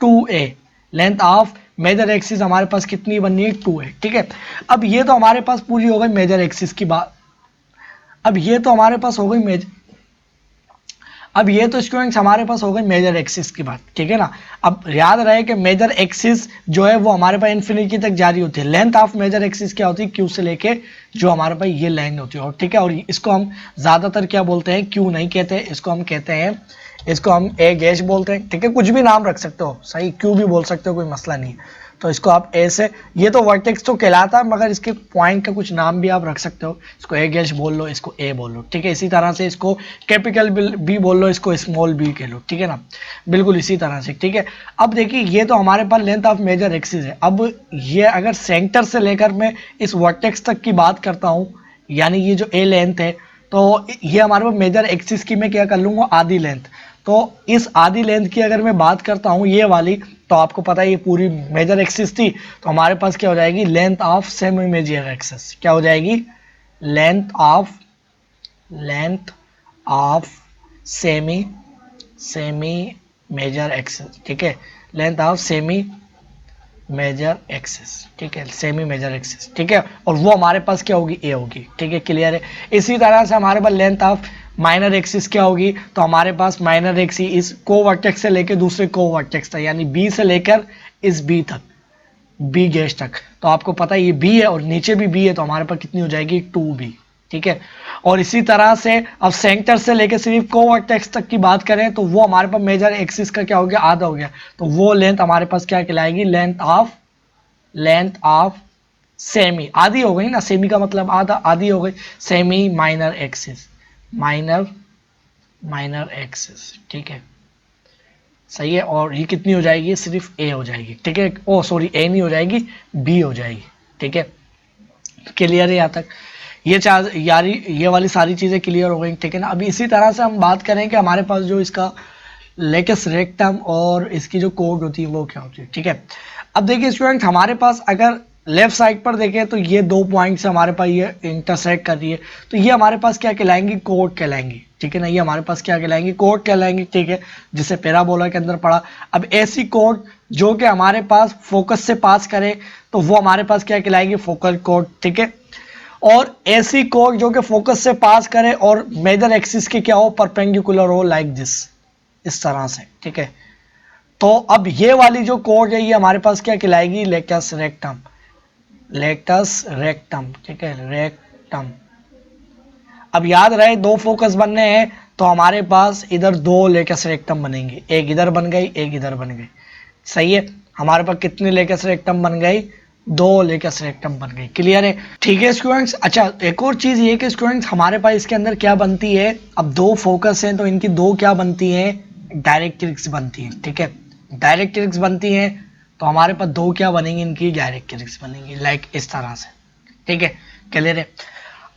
2a। Length of major axis हमारे पास कितनी बननी है, 2 है, ठीक है। अब ये तो हमारे पास पूरी हो गई मेजर एक्सिस की बात, अब ये तो हमारे पास हो गई अब ये तो स्टूडेंट्स हमारे पास हो गई मेजर एक्सिस की बात, ठीक है ना। अब याद रहे कि मेजर एक्सिस जो है वो हमारे पास इन्फिनिटी तक जारी होती है, लेंथ ऑफ मेजर एक्सिस क्या होती है, क्यू से लेके जो हमारे पास ये लेंथ होती है, और ठीक है। और इसको हम ज्यादातर क्या बोलते हैं, क्यू नहीं कहते, इसको हम कहते हैं, इसको हम ए गैश बोलते हैं, ठीक है। कुछ भी नाम रख सकते हो, सही, क्यू भी बोल सकते हो, कोई मसला नहीं है। तो इसको आप ए से, ये तो वर्टेक्स तो कहलाता है, मगर इसके पॉइंट का कुछ नाम भी आप रख सकते हो, इसको ए गैश बोल लो, इसको ए बोल लो, ठीक है। इसी तरह से इसको कैपिटल बी बोल लो, इसको स्मॉल बी कह लो, ठीक है ना, बिल्कुल इसी तरह से, ठीक है। अब देखिए ये तो हमारे पास लेंथ ऑफ मेजर एक्सिस है। अब ये अगर सेंटर से लेकर मैं इस वर्टेक्स तक की बात करता हूँ, यानी ये जो ए लेंथ है, तो ये हमारे पास मेजर एक्सिस की मैं क्या कर लूंगा, आधी लेंथ। तो इस आधी लेंथ की अगर मैं बात करता हूँ, ये वाली, तो आपको पता है ये पूरी मेजर एक्सिस थी, तो हमारे पास क्या हो जाएगी, length of semi major axis. क्या हो जाएगी, length of semi major axis. ठीक है, length of semi major axis. ठीक है, सेमी मेजर एक्सिस। ठीक है, और वो हमारे पास क्या होगी, ए होगी। ठीक है, क्लियर है। इसी तरह से हमारे पास लेंथ ऑफ माइनर एक्सिस क्या होगी, तो हमारे पास माइनर एक्सिस इस को वर्टेक्स से लेकर दूसरे को वर्टेक्स तक, यानी बी से लेकर इस बी तक, बी गैस तक। तो आपको पता है ये बी है और नीचे भी बी है, तो हमारे पास कितनी हो जाएगी, 2b। ठीक है, और इसी तरह से अब सेंटर से लेकर सिर्फ को वर्टेक्स तक की बात करें तो वो हमारे पास मेजर एक्सिस का क्या हो गया, आधा हो गया। तो वो लेंथ हमारे पास क्या कहलाएगी, लेंथ ऑफ सेमी, आधी हो गई ना, सेमी का मतलब आधा, आधी हो गई, semi minor axis, minor axis. ठीक है, सही है। और ये कितनी हो जाएगी, सिर्फ ए हो जाएगी। ठीक है, ओ सॉरी, ए नहीं हो जाएगी, बी हो जाएगी। ठीक है, क्लियर है यहाँ तक, ये यारी ये वाली सारी चीजें क्लियर हो गई। ठीक है ना। अभी इसी तरह से हम बात करें कि हमारे पास जो इसका लेटस रेक्टम और इसकी जो कोड होती है वो क्या होती है। ठीक है, अब देखिए स्टूडेंट, हमारे पास अगर लेफ्ट साइड पर देखें तो ये 2 पॉइंट से हमारे पास ये इंटरसेक्ट कर रही है, तो ये हमारे पास क्या कहलाएंगी, कोड कहलाएंगी। ठीक है ना, ये हमारे पास क्या कहलाएंगी, कोड कहलाएंगी। ठीक है, जिसे पैराबोला के अंदर पढ़ा। अब ऐसी कोड जो कि हमारे पास फोकस से पास करे तो वो हमारे पास क्या कहलाएगी, फोकल कोड। ठीक है, और ऐसी कोड जो कि फोकस से पास करे और मेजर एक्सिस के क्या हो, परपेंडिकुलर हो, लाइक दिस, इस तरह से। ठीक है, तो अब ये वाली जो कोड है ये हमारे पास क्या कहलाएगी, लेटस रेक्टम, ठीक है, रेक्टम। अब याद रहे 2 फोकस बनने हैं तो हमारे पास इधर 2 लेटस रेक्टम बनेंगे, एक इधर बन गई, एक इधर बन गई। सही है, हमारे पास कितने लेटस रेक्टम बन गई, 2 लेटस रेक्टम बन गई। क्लियर है। ठीक है स्टूडेंट्स, अच्छा एक और चीज ये कि स्टूडेंट्स हमारे पास इसके अंदर क्या बनती है, अब 2 फोकस हैं तो इनकी 2 क्या बनती हैं, डायरेक्ट्रिक्स बनती हैं। ठीक है, डायरेक्ट्रिक्स बनती हैं तो हमारे पास 2 क्या बनेंगी, इनकी डायरेक्ट्रिक्स बनेंगी, लाइक इस तरह से। ठीक है, क्लियर है।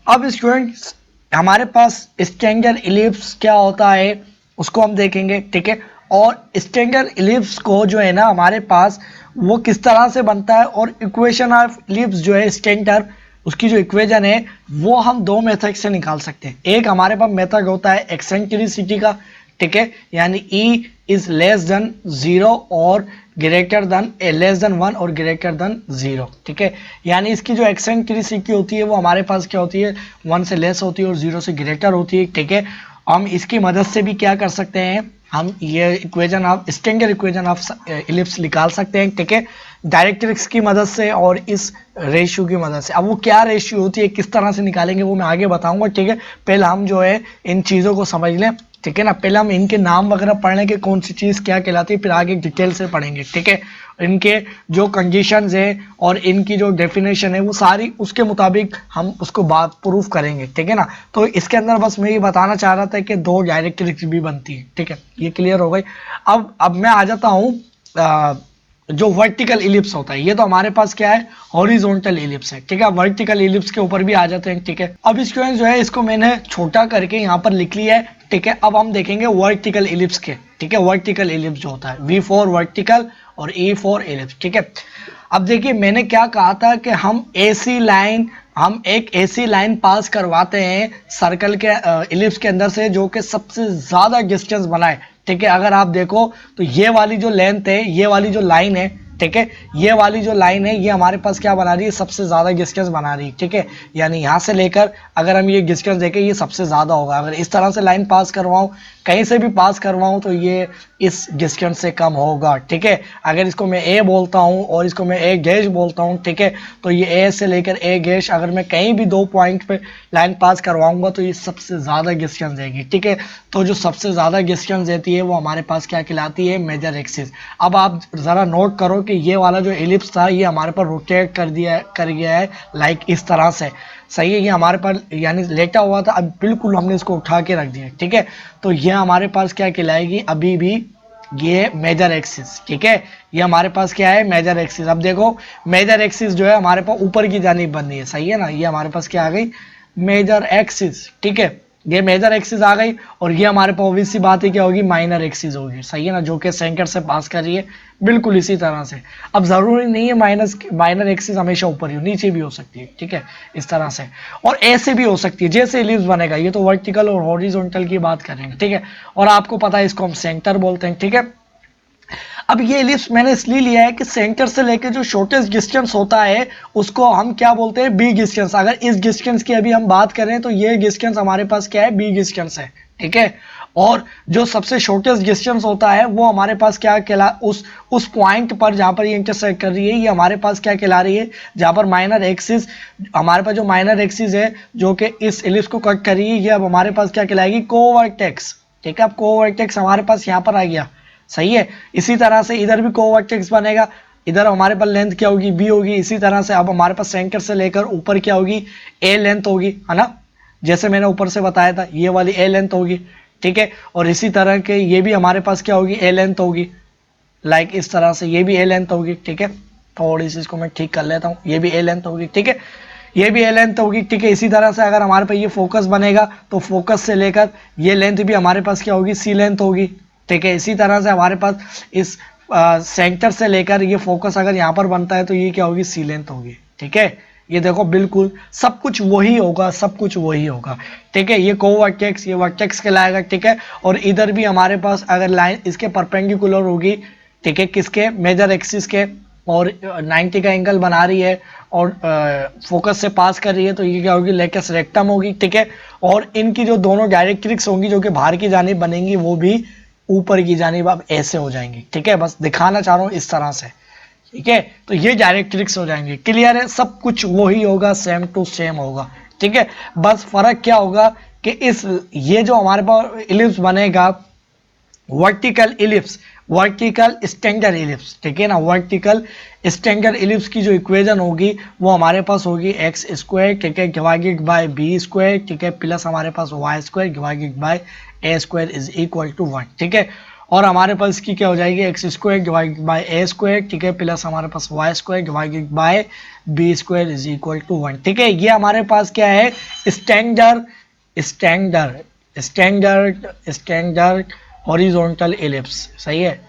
अब स्टूडेंट्स हमारे पास स्टैंडर्ड इलिप्स क्या होता है उसको हम देखेंगे। ठीक है, और स्टैंडर्ड इलिप्स को जो है ना हमारे पास वो किस तरह से बनता है, और इक्वेशन ऑफ इलिप्स जो है स्टैंडर्ड, उसकी जो इक्वेशन है वो हम 2 मेथड से निकाल सकते हैं। एक हमारे पास मेथड होता है एक्सेंट्रिसिटी का। ठीक है, यानी E इज लेस देन 0 और ग्रेटर देन लेस देन 1 और ग्रेटर देन 0। ठीक है, यानी इसकी जो एक्सेंट्रिसिटी होती है वो हमारे पास क्या होती है, 1 से लेस होती है और 0 से ग्रेटर होती है। ठीक है, हम इसकी मदद से भी क्या कर सकते हैं, हम ये equation of standard equation of ellipse निकाल सकते हैं। ठीक है, डायरेक्ट्रिक्स की मदद से और इस रेशियो की मदद से। अब वो क्या रेशियो होती है, किस तरह से निकालेंगे वो मैं आगे बताऊंगा। ठीक है, पहले हम जो है इन चीज़ों को समझ लें। ठीक है ना, पहले हम इनके नाम वगैरह पढ़ने के कौन सी चीज़ क्या कहलाती है, फिर आगे डिटेल से पढ़ेंगे। ठीक है, इनके जो कंडीशंस है और इनकी जो डेफिनेशन है वो सारी उसके मुताबिक हम उसको बात प्रूफ करेंगे। ठीक है ना, तो इसके अंदर बस मैं ये बताना चाह रहा था कि 2 डायरेक्ट्रिक्स भी बनती है। ठीक है, ये क्लियर हो गई। अब मैं आ जाता हूँ जो वर्टिकल इलिप्स होता है, ये तो हमारे पास क्या है, हॉरिजॉन्टल इलिप्स है। ठीक है, वर्टिकल इलिप्स के ऊपर भी आ जाते हैं। ठीक है, अब स्टूडेंट जो है इसको मैंने छोटा करके यहाँ पर लिख लिया है। ठीक है, अब हम देखेंगे वर्टिकल इलिप्स के। ठीक है, वर्टिकल इलिप्स जो होता है, V फॉर वर्टिकल और E फॉर इलिप्स। ठीक है, अब देखिए मैंने क्या कहा था कि हम एक ऐसी लाइन पास करवाते हैं सर्कल के इलिप्स के अंदर से जो कि सबसे ज्यादा डिस्टेंस बनाए। ठीक है, अगर आप देखो तो ये वाली जो लेंथ है, ये वाली जो लाइन है, ठीक है, ये वाली जो लाइन है ये हमारे पास क्या बना रही है, सबसे ज्यादा डिस्टेंस बना रही है। ठीक है, यानी यहाँ से लेकर अगर हम ये डिस्टेंस देखें ये सबसे ज्यादा होगा। अगर इस तरह से लाइन पास करवाऊं, कहीं से भी पास करवाऊं तो ये इस डिस्टेंस से कम होगा। ठीक है, अगर इसको मैं ए बोलता हूं और इसको मैं ए गैश बोलता हूं, ठीक है, तो ये ए से लेकर ए गैश अगर मैं कहीं भी 2 पॉइंट पे लाइन पास करवाऊंगा तो ये सबसे ज्यादा डिस्टेंस देगी। ठीक है, तो जो सबसे ज्यादा डिस्टेंस देती है वो हमारे पास क्या कहलाती है, मेजर एक्सिस। अब आप जरा नोट करो कि ये वाला जो एलिप्स था ये हमारे पास रोटेट कर गया है लाइक इस तरह से। सही है, ये हमारे पास यानी लेटा हुआ था, अब बिल्कुल हमने इसको उठा के रख दिया। ठीक है, तो ये हमारे पास क्या कहलाएगी, अभी भी ये मेजर एक्सिस। ठीक है, ये हमारे पास क्या है, मेजर एक्सिस। अब देखो मेजर एक्सिस जो है हमारे पास ऊपर की जानिब बन रही है। सही है ना, ये हमारे पास क्या आ गई, मेजर एक्सिस। ठीक है, ये मेजर एक्सिस आ गई और ये हमारे पास ऑब्वियस सी बात है क्या होगी, माइनर एक्सिस होगी, सही है ना, जो कि सेंटर से पास कर रही है बिल्कुल इसी तरह से। अब जरूरी नहीं है माइनर एक्सिस हमेशा ऊपर ही हो, नीचे भी हो सकती है, ठीक है, इस तरह से, और ऐसे भी हो सकती है जैसे इलिप्स बनेगा। ये तो वर्टिकल और हॉरिजॉन्टल की बात करेंगे, ठीक है, और आपको पता है इसको हम सेंटर बोलते हैं, ठीक है। अब ये इलिप्स मैंने इसलिए लिया है कि सेंटर से लेकर जो शॉर्टेस्ट डिस्टेंस होता है उसको हम क्या बोलते हैं, बी डिस्टेंस। अगर इस डिस्टेंस की अभी हम बात करें तो ये डिस्टेंस हमारे पास क्या है, बी डिस्टेंस है, ठीक है। और जो सबसे शॉर्टेस्ट डिस्टेंस होता है वो हमारे पास क्या कहला, उस पॉइंट पर जहां पर ये इंटरसेक्ट कर रही है, ये हमारे पास क्या कहला रही है, जहां पर माइनर एक्सिस, हमारे पास जो माइनर एक्सिस है जो कि इस इलिप्स को कट कर रही है, ये अब हमारे पास क्या कहलाएगी, कोवर्टेक्स, ठीक है। अब कोवर्टेक्स हमारे पास यहाँ पर आ गया, सही है। इसी तरह से इधर भी कोवर्टेक्स बनेगा, इधर हमारे पास लेंथ क्या होगी, बी होगी। इसी तरह से अब हमारे पास सेंटर से लेकर ऊपर क्या होगी, ए लेंथ होगी, है ना, जैसे मैंने ऊपर से बताया था ये वाली ए लेंथ होगी, ठीक है। और इसी तरह के ये भी हमारे पास क्या होगी, ए लेंथ होगी, लाइक इस तरह से ये भी ए लेंथ होगी, ठीक है। थोड़ी सी इसको मैं ठीक कर लेता हूँ, ये भी ए लेंथ होगी, ठीक है, ये भी ए लेंथ होगी, ठीक है। इसी तरह से अगर हमारे पास ये फोकस बनेगा तो फोकस से लेकर ये लेंथ भी हमारे पास क्या होगी, सी लेंथ होगी, ठीक है। इसी तरह से हमारे पास इस सेंटर से लेकर ये फोकस अगर यहाँ पर बनता है तो ये क्या होगी, सी लेंथ होगी, ठीक है। ये देखो बिल्कुल सब कुछ वही होगा, सब कुछ वही होगा, ठीक है। ये कोवर्टेक्स, ये वर्टेक्स कहलाएगा, ठीक है। और इधर भी हमारे पास अगर लाइन इसके परपेंडिकुलर होगी, ठीक है, किसके, मेजर एक्सिस के, और 90 का एंगल बना रही है और फोकस से पास कर रही है, तो ये क्या होगी, लेकस रेक्टम होगी, ठीक है। और इनकी जो दोनों डायरेक्ट्रिक्स होंगी जो कि बाहर की जानिब बनेंगी वो भी ऊपर की जानिब अब ऐसे हो जाएंगी, ठीक है। बस दिखाना चाह रहा हूँ इस तरह से, ठीक है। तो ये डायरेक्ट्रिक्स हो जाएंगे, क्लियर है, सब कुछ वही होगा, सेम टू सेम होगा, ठीक है। बस फर्क क्या होगा कि इस ये जो हमारे पास इलिप्स बनेगा, vertical ellipse, vertical standard ellipse, ठीक है ना, वर्टिकल स्टैंडर्ड इलिप्स की जो इक्वेशन होगी वो हमारे पास होगी एक्स स्क्वायर, ठीक है, डिवाइडेड बाय बी स्क्वायर, ठीक है, प्लस हमारे पास Y square divided by A square is equal to 1, ठीक है। और हमारे पास इसकी क्या हो जाएगी, X square divided by A square, ठीक है, प्लस हमारे पास Y square divided by B square is equal to 1, ठीक है। ये हमारे पास क्या है, standard standard standard standard horizontal ellipse, सही है।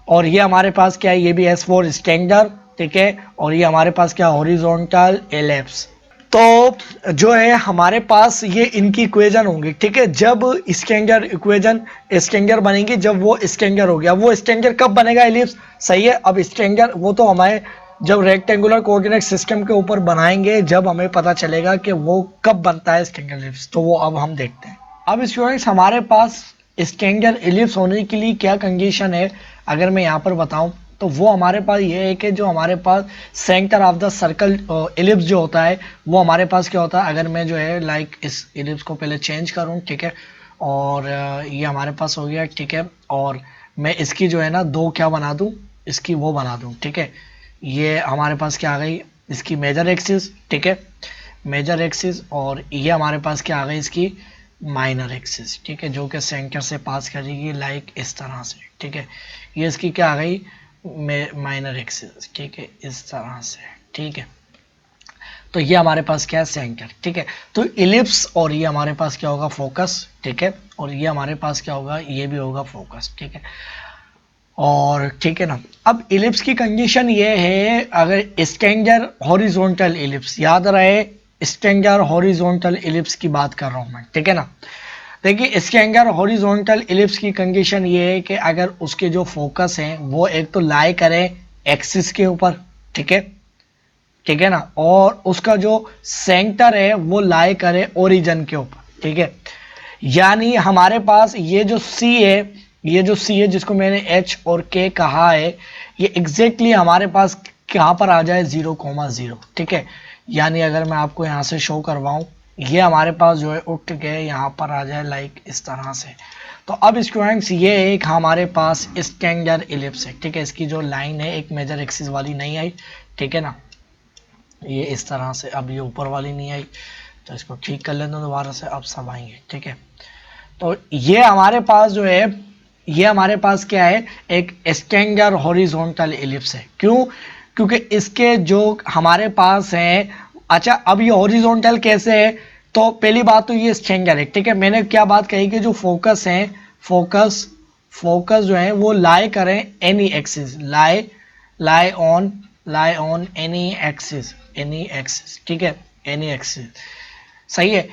और ये हमारे पास क्या है, ये भी एस फॉर स्टैंडर्ड, ठीक है। और ये हमारे पास क्या, हॉरिजॉन्टल इलिप्स। तो जो है हमारे पास ये इनकी इक्वेशन होंगी, ठीक है। जब स्टैंडर्ड इक्वेशन स्टैंडर्ड बनेंगी, जब वो स्टैंडर्ड हो गया, वो स्टैंडर्ड कब बनेगा इलिप्स, सही है। अब स्टैंडर्ड वो तो हमारे जब रेक्टेंगुलर कोऑर्डिनेट सिस्टम के ऊपर बनाएंगे, जब हमें पता चलेगा कि वो कब बनता है स्टैंडर्ड इलिप्स, तो वो अब हम देखते हैं। अब स्टूडेंट्स हमारे पास स्टैंडर्ड इलिप्स होने के लिए क्या कंडीशन है, अगर मैं यहाँ पर बताऊं तो वो हमारे पास ये है कि जो हमारे पास centre of the circle ellipse जो होता है वो हमारे पास क्या होता है, अगर मैं जो है लाइक इस इलिप्स को पहले चेंज करूं, ठीक है, और ये हमारे पास हो गया, ठीक है। और मैं इसकी जो है ना दो क्या बना दूं, इसकी वो बना दूं, ठीक है। ये हमारे पास क्या आ गई, इसकी मेजर एक्सिस, ठीक है, मेजर एक्सिस। और ये हमारे पास क्या आ गई, इसकी माइनर एक्सिस, ठीक है, जो कि सेंटर से पास करेगी लाइक इस तरह से, ठीक है। ये इसकी क्या आ गई, माइनर एक्सिस, ठीक है, इस तरह से, ठीक है। तो ये हमारे पास क्या है, सेंटर, ठीक है। तो इलिप्स और ये हमारे पास क्या होगा, फोकस, ठीक है। और ये हमारे पास क्या होगा, ये भी होगा फोकस, ठीक है। और ठीक है ना, अब इलिप्स की कंडीशन ये है, अगर स्टैंडर्ड हॉरिजॉन्टल इलिप्स, याद रहे स्टैंडर्ड हॉरिजॉन्टल इलिप्स की बात कर रहा हूं मैं, ठीक है ना। देखिए स्टैंडर्ड हॉरिजॉन्टल इलिप्स की कंडीशन ये है कि अगर उसके जो फोकस हैं वो एक तो लाई करें एक्सिस के ऊपर, ठीक है, ठीक है ना, और उसका जो सेंटर है वो लाई करे ओरिजिन के ऊपर, ठीक है। यानी हमारे पास ये जो सी है, ये जो सी है जिसको मैंने एच और के कहा है, ये एग्जैक्टली हमारे पास कहाँ पर आ जाए, 0,0, ठीक है। यानी अगर मैं आपको यहाँ से शो करवाऊं, ये हमारे पास जो है उठ के यहाँ पर आ जाए लाइक इस तरह से। तो अब स्टूडेंट्स ये एक हमारे पास स्टैंडर्ड इलिप्स है, ठीक है। इसकी जो लाइन है एक मेजर एक्सिस वाली नहीं आई, ठीक है ना, ये इस तरह से, अब ये ऊपर वाली नहीं आई, तो इसको ठीक कर लेते हैं दोबारा से, अब सब आएंगे, ठीक है। तो ये हमारे पास जो है, ये हमारे पास क्या है, एक स्टैंडर्ड हॉरिजॉन्टल इलिप्स है। क्यों, क्योंकि इसके जो हमारे पास है, अच्छा अब ये हॉरिजॉन्टल कैसे है, तो पहली बात तो ये स्ट्रेंगर है, ठीक है। मैंने क्या बात कही कि जो फोकस है, फोकस जो है वो लाई करें any axis, lie on any axis, ठीक है, एनी एक्सिस, सही है।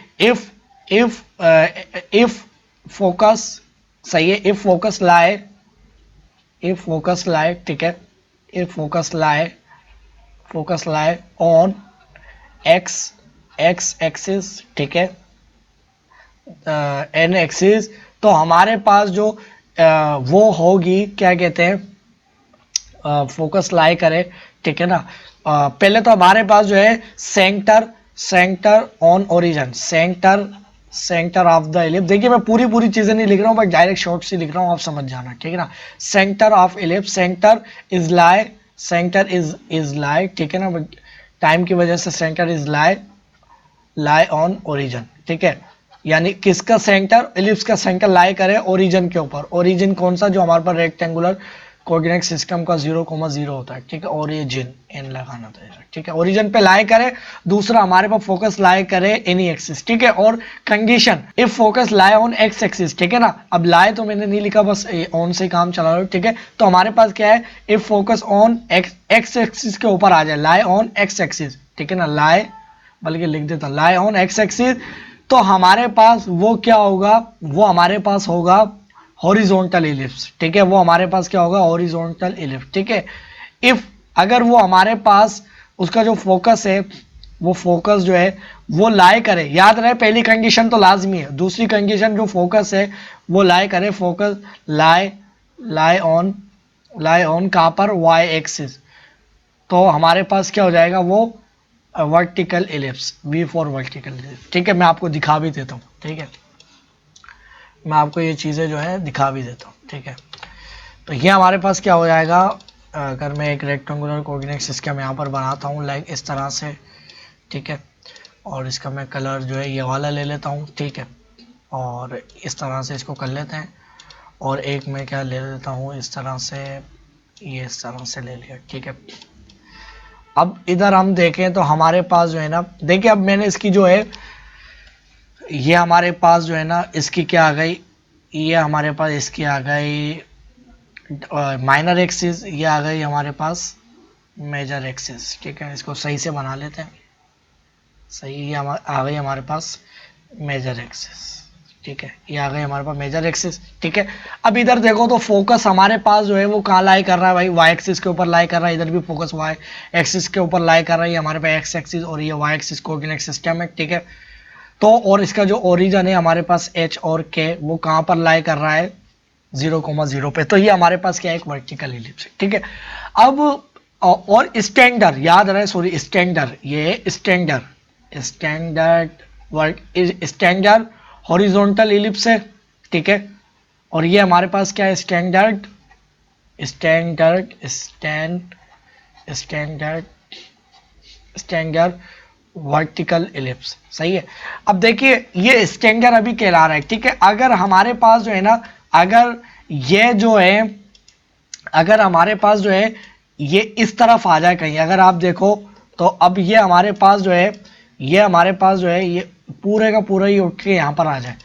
इफ फोकस, सही है, इफ फोकस लाई, ठीक है, if focus lie on x axis, ठीक है, एन एक्सिस, तो हमारे पास जो वो होगी, क्या कहते हैं, फोकस लाई करे, ठीक है ना। पहले तो हमारे पास जो है centre on origin, centre of the ellipse. देखिए मैं पूरी चीजें नहीं लिख रहा हूँ, बस डायरेक्ट शॉर्ट से लिख रहा हूँ, आप समझ जाना, ठीक है ना। Centre of ellipse, centre is लाई, ठीक है ना, टाइम की वजह से centre is lie on origin, ठीक है। यानी किसका सेंटर, इलिप्स का सेंटर लाई करे ओरिजिन के ऊपर। ओरिजिन कौन सा, जो हमारे पास रेक्टेंगुलर कोऑर्डिनेट सिस्टम का 0,0 होता है, ठीक है, ओरिजिन एन लगाना था, ठीक है, ओरिजिन पे लाई करे। दूसरा हमारे पास फोकस लाई करे एनी एक्सिस, ठीक है। और condition, if focus lie on x axis, ठीक है ना। अब लाई तो मैंने नहीं लिखा, बस ऑन से काम चला रहा हूं, ठीक है। तो हमारे पास क्या है, if focus on x axis के ऊपर आ जाए, लाई ऑन एक्स एक्सिस, ठीक है ना, लाई, बल्कि लिख देता लाई ऑन एक्स एक्सिस, तो हमारे पास वो क्या होगा, वो हमारे पास होगा हॉरिजॉन्टल इलिप्स, ठीक है। वो हमारे पास क्या होगा, हॉरिजॉन्टल इलिप्स, ठीक है। इफ अगर वो हमारे पास उसका जो फोकस है, वो फोकस जो है वो लाई करे, याद रहे पहली कंडीशन तो लाजमी है, दूसरी कंडीशन जो फोकस है वो लाई करे, फोकस लाई ऑन कहां पर, वाई एक्सिस, तो हमारे पास क्या हो जाएगा, वो vertical ellipse, V for vertical ellipse, ठीक है। मैं आपको दिखा भी देता हूँ, ठीक है, मैं आपको ये चीज़ें जो है दिखा भी देता हूँ, ठीक है। तो ये हमारे पास क्या हो जाएगा, अगर मैं एक रेक्टेंगुलर कोऑर्डिनेट सिस्टम यहाँ पर बनाता हूँ लाइक इस तरह से, ठीक है, और इसका मैं कलर जो है ये वाला ले लेता हूँ, ठीक है, और इस तरह से इसको कर लेते हैं। और एक मैं क्या ले लेता हूँ इस तरह से, ये इस तरह से ले लिया, ठीक है। अब इधर हम देखें तो हमारे पास जो है ना, देखिए अब मैंने इसकी जो है, ये हमारे पास जो है ना, इसकी क्या आ गई, ये हमारे पास इसकी आ गई माइनर एक्सिस, ये आ गई हमारे पास मेजर एक्सिस, ठीक है। इसको सही से बना लेते हैं, सही, ये आ गई हमारे पास मेजर एक्सिस, ठीक है, ये आ गई हमारे पास मेजर एक्सिस, ठीक है। अब इधर देखो तो फोकस हमारे पास जो है वो कहाँ लाई कर रहा है भाई, वाई एक्सिस के ऊपर लाई कर रहा है, इधर भी फोकस वाई एक्सिस के ऊपर लाई कर रहा है, हमारे पास एक्स एक्सिस और ये वाई एक्सिस कोऑर्डिनेट सिस्टम है, ठीक है। तो और इसका जो ओरिजिन है हमारे पास एच और के, वो कहाँ पर लाई कर रहा है, 0,0 पे, तो ये हमारे पास क्या है, एक वर्टिकल इलिप्स है, ठीक है। अब और स्टैंडर्ड याद रहे, सॉरी स्टैंडर्ड, ये स्टैंडर्ड हॉरिजॉन्टल इलिप्स है, ठीक है। और ये हमारे पास क्या है, स्टैंडर्ड वर्टिकल इलिप्स, सही है। अब देखिए ये स्टैंडर्ड अभी कहला रहा है, ठीक है। अगर हमारे पास जो है ना, अगर ये जो है, अगर हमारे पास जो है ये इस तरफ आ जाए कहीं, अगर आप देखो तो अब ये हमारे पास जो है, ये हमारे पास जो है ये पूरे का पूरा ही उठ के यहाँ पर आ जाए।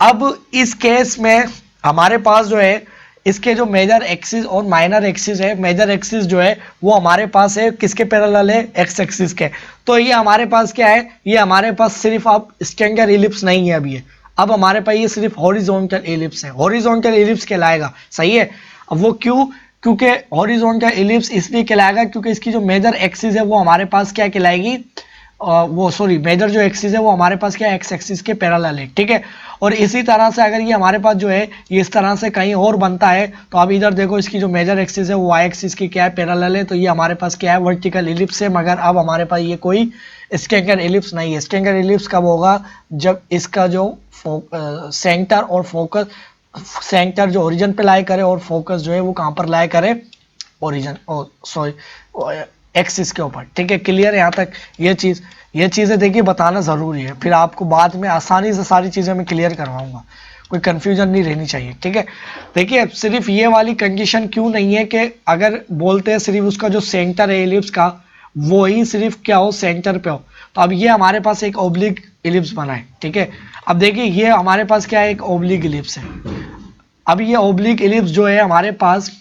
अब इस केस में हमारे पास जो है, इसके जो मेजर एक्सिस और माइनर एक्सिस है, मेजर एक्सिस जो है वो हमारे पास है किसके पैरेलल है, एक्स एक्सिस के। तो ये हमारे पास क्या है, ये हमारे पास सिर्फ अब स्टैंडर्ड इलिप्स नहीं है, अभी है, अब हमारे पास ये सिर्फ हॉरिजॉन्टल इलिप्स है, हॉरिजॉन्टल इलिप्स कहलाएगा, सही है। अब वो क्यों, क्योंकि हॉरिजॉन्टल इलिप्स इसलिए कहलाएगा क्योंकि इसकी जो मेजर एक्सिस है वो हमारे पास क्या कहलाएगी, वो सॉरी मेजर जो एक्सिस है वो हमारे पास क्या एक्स एक्सिस के पैरेलल है, ठीक है। और इसी तरह से अगर ये हमारे पास जो है ये इस तरह से कहीं और बनता है, तो अब इधर देखो इसकी जो मेजर एक्सिस है वो वाई एक्सिस की क्या है, पैरेलल है, तो ये हमारे पास क्या है, वर्टिकल इलिप्स है। मगर अब हमारे पास ये कोई स्टैंडर्ड इलिप्स नहीं है। स्टैंडर्ड इलिप्स कब होगा, जब इसका जो सेंटर और फोकस, सेंटर जो ओरिजिन पे लाई करे और फोकस जो है वो कहां पर लाई करे, ओरिजिन सॉरी एक्सिस के ऊपर, ठीक है। क्लियर है यहाँ तक, ये चीज़ें देखिए बताना ज़रूरी है, फिर आपको बाद में आसानी से सारी चीज़ें मैं क्लियर करवाऊंगा, कोई कंफ्यूजन नहीं रहनी चाहिए, ठीक है। देखिए सिर्फ ये वाली कंडीशन क्यों नहीं है कि अगर बोलते हैं सिर्फ उसका जो सेंटर है इलिप्स का वही सिर्फ क्या हो, सेंटर पे हो। तो अब ये हमारे पास एक ओब्लिक इलिप्स बना है, ठीक है। अब देखिए ये हमारे पास क्या है, एक ओब्लिक इलिप्स है। अब ये ओब्लिक इलिप्स जो है हमारे पास,